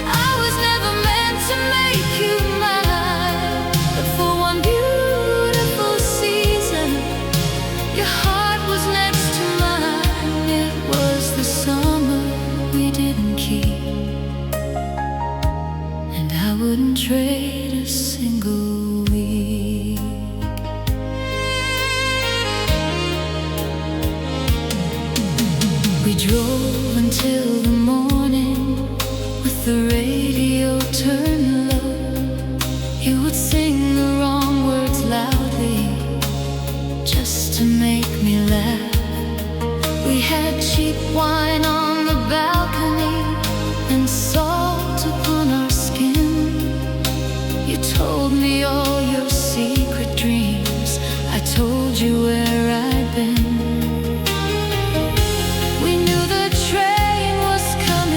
I was never meant to make you mine. But for one beautiful season, your heart was next to mine. It was the summer we didn't keep, and I wouldn't trade a single week. We drove until the morning with the radio turned low. You would sing the wrong words loudly just to make me laugh. We had cheap wine on the balcony and salt upon our skin. You told me all your secret dreams, I told you where I'd been. We knew the train was coming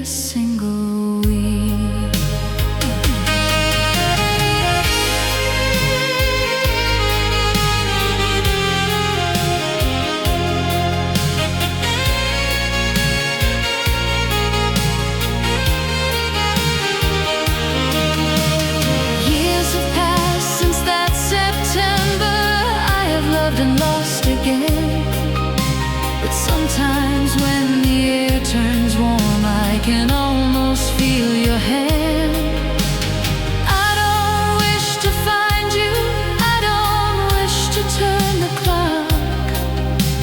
a single week. Years have passed since that September. I have loved and lost again. But sometimes when the air turns warm, I can almost feel your hand. I don't wish to find you, I don't wish to turn the clock.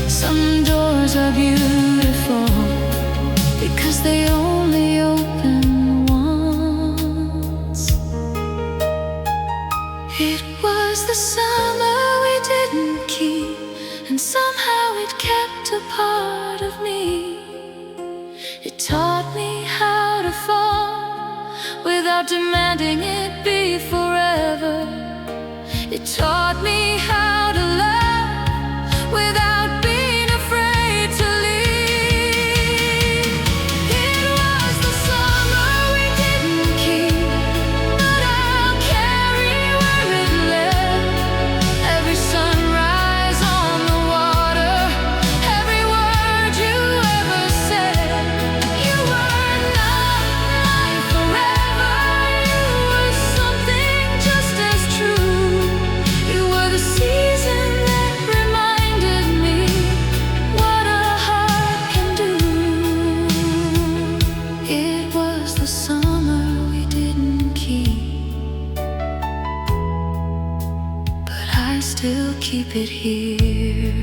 Some doors are beautiful because they only open once. It was the summer we didn't keep, and somehow it kept a part of me. It taught me how to fall without demanding it be forever. It taught me how to love without being afraid to leave. It was the summer we didn't keep, but I'll carry where it led. Every sunrise on the water, every word you ever said. You were not mine forever, you were something just as true. You were the season that reminded me what a heart can do. It was the summer we didn't keep, but I still keep it here.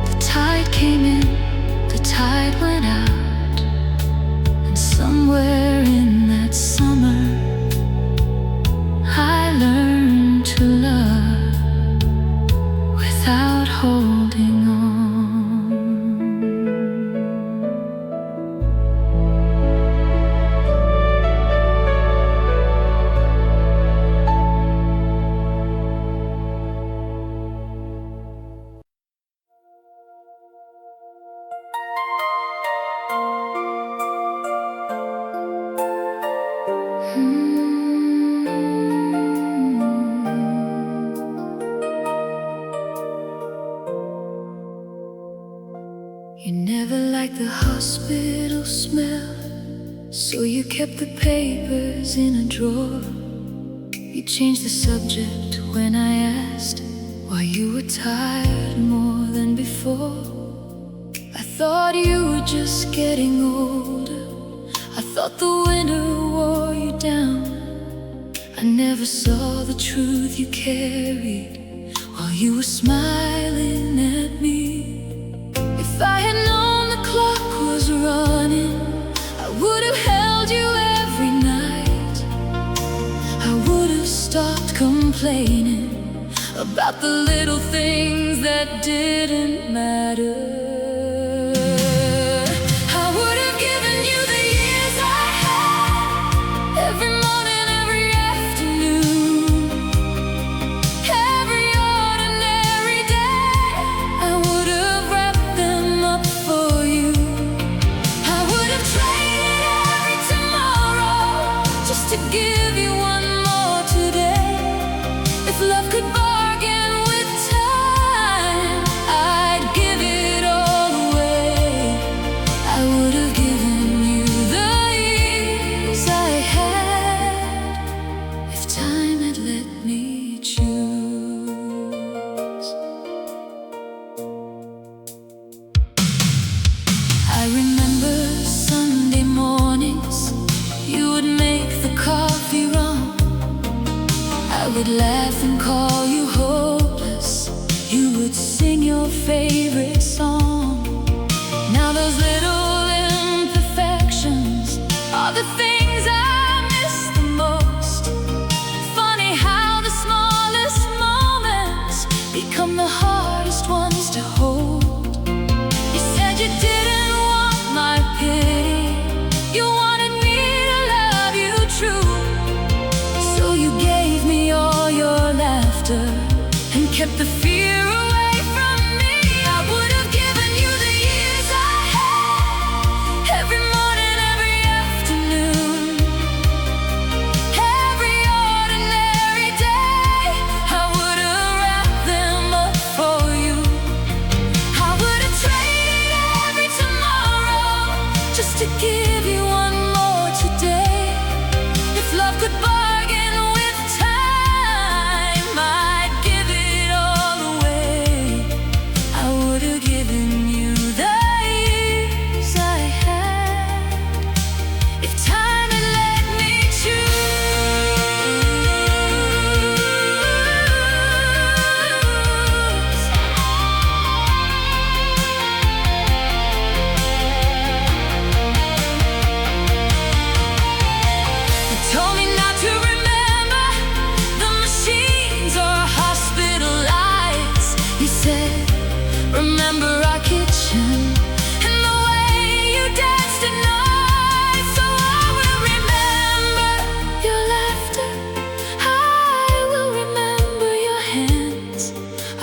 The tide came in, the tide went out, and somewhere in that summer I learned to love without holding on. You never liked the hospital smell, so you kept the papers in a drawer. You changed the subject when I asked why you were tired more than before. I thought you were just getting older, I thought the winter wore you down. I never saw the truth you carried while you were smiling at me. If I had known the clock was running, I would have held you every night. I would have stopped complaining about the little things that didn't matter. I would have given you the years I had, every morning, every afternoon, every ordinary day. I would have wrapped them up for you. I would have traded every tomorrow just to give you one more today. If love could bargain with time, I'd give it all away. I would have given you the years I had if time had let me choose. I remember Sunday mornings, you would make the coffee wrong. I would laugh and call you hopeless, you would sing your favorite song. Now those little imperfections are the things I miss the most. Funny how the smallest moments become the hardest ones to hold. You said you didn't want my pity, you wanted me to love you true. So you gave me all your laughter and kept the fear away from me. I would have given you the years I had.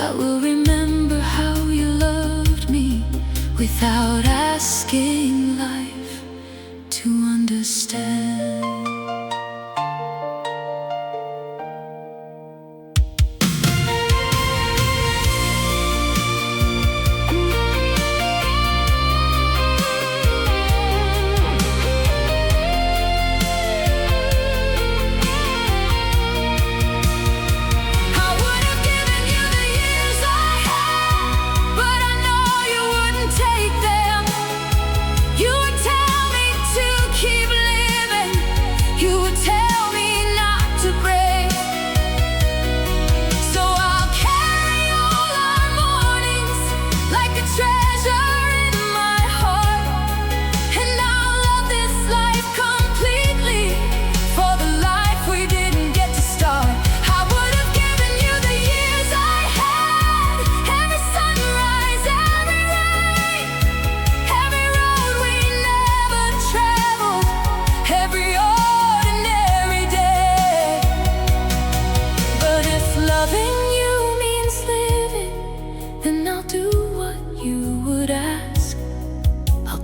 I will remember how you loved me without asking life to understand.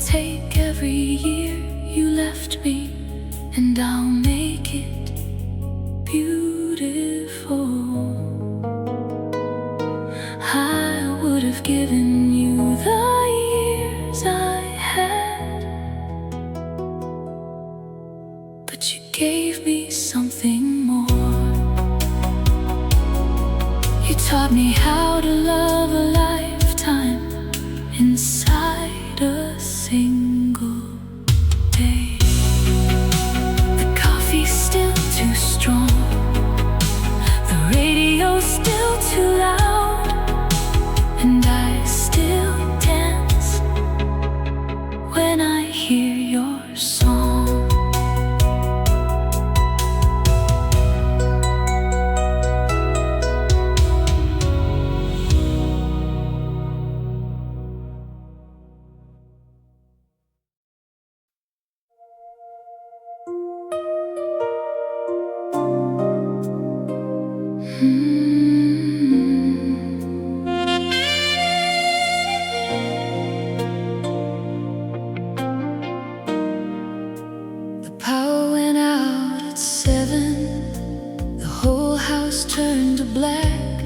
Take every year you left me, and I'll make it beautiful. I would have given you the years I had, but you gave me something more. You taught me how to love a lifetime inside a single day. The coffee's still too strong, the radio's still too loud, and I still dance when I hear your song. The power went out at 7. The whole house turned to black.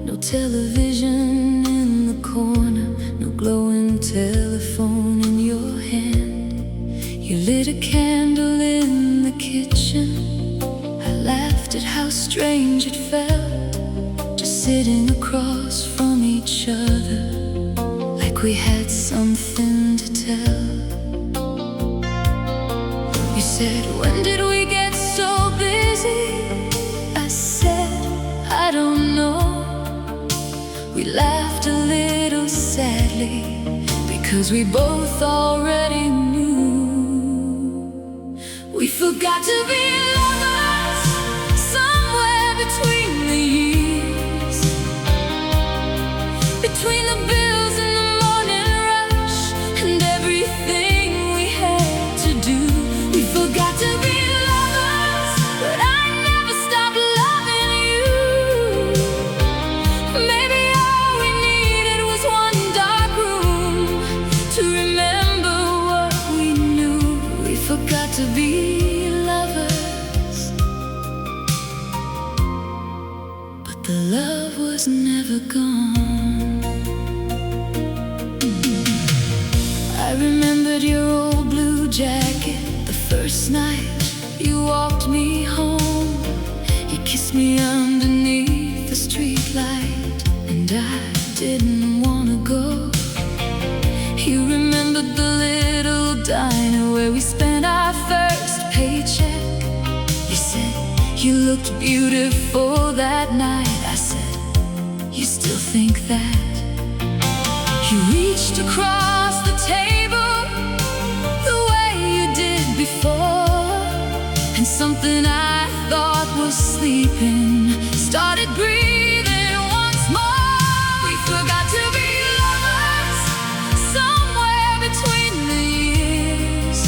No television in the corner, no glowing telephone in your hand. You lit a candle in the kitchen. I laughed at how strange it felt, just sitting across from each other, like we had something to tell. You said, when did we get so busy? I said, I don't know. We laughed a little sadly, because we both already knew. We forgot to be lovers somewhere between the years, between the bills and the morning rush and everything we had to do. We forgot to be lovers, but I never stopped loving you. Maybe all we needed was one dark room to remember what we knew. We forgot to be lovers, but the love was never gone. I remembered your old blue jacket, the first night you walked me home. You kissed me underneath the streetlight, and I didn't want to go. You remembered the little diner where we spent our first paycheck. You said you looked beautiful that night. I said, you still think that? You reached across the table the way you did before, and something I thought was sleeping started breathing once more. We forgot to be lovers somewhere between the years,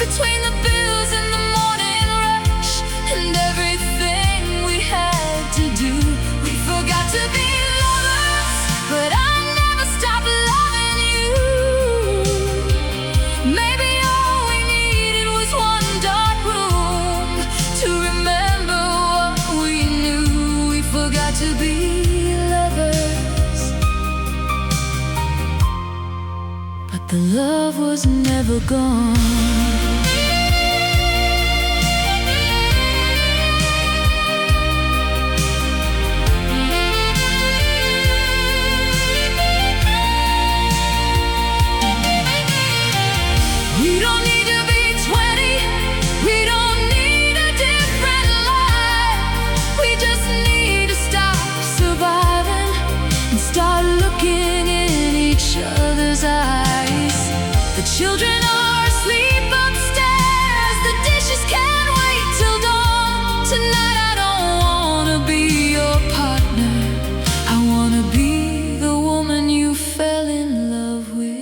between the bills and the morning rush and everything we had to do. We forgot lovers, but the love was never gone. We don't need to be 20, we don't need a different life. We just need to stop surviving and start looking in each other's eyes. The children are asleep upstairs, the dishes can't wait till dawn. Tonight I don't wanna be your partner, I wanna be the woman you fell in love with.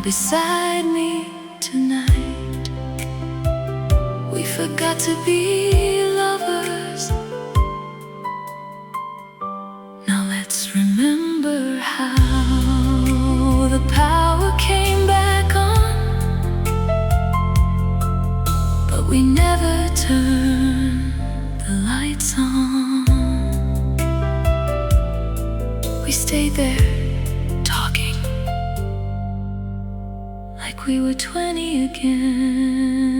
Beside me tonight, we forgot to be lovers. Now let's remember how the power came back on, but we never turned the lights on. We stayed there like we were 20 again.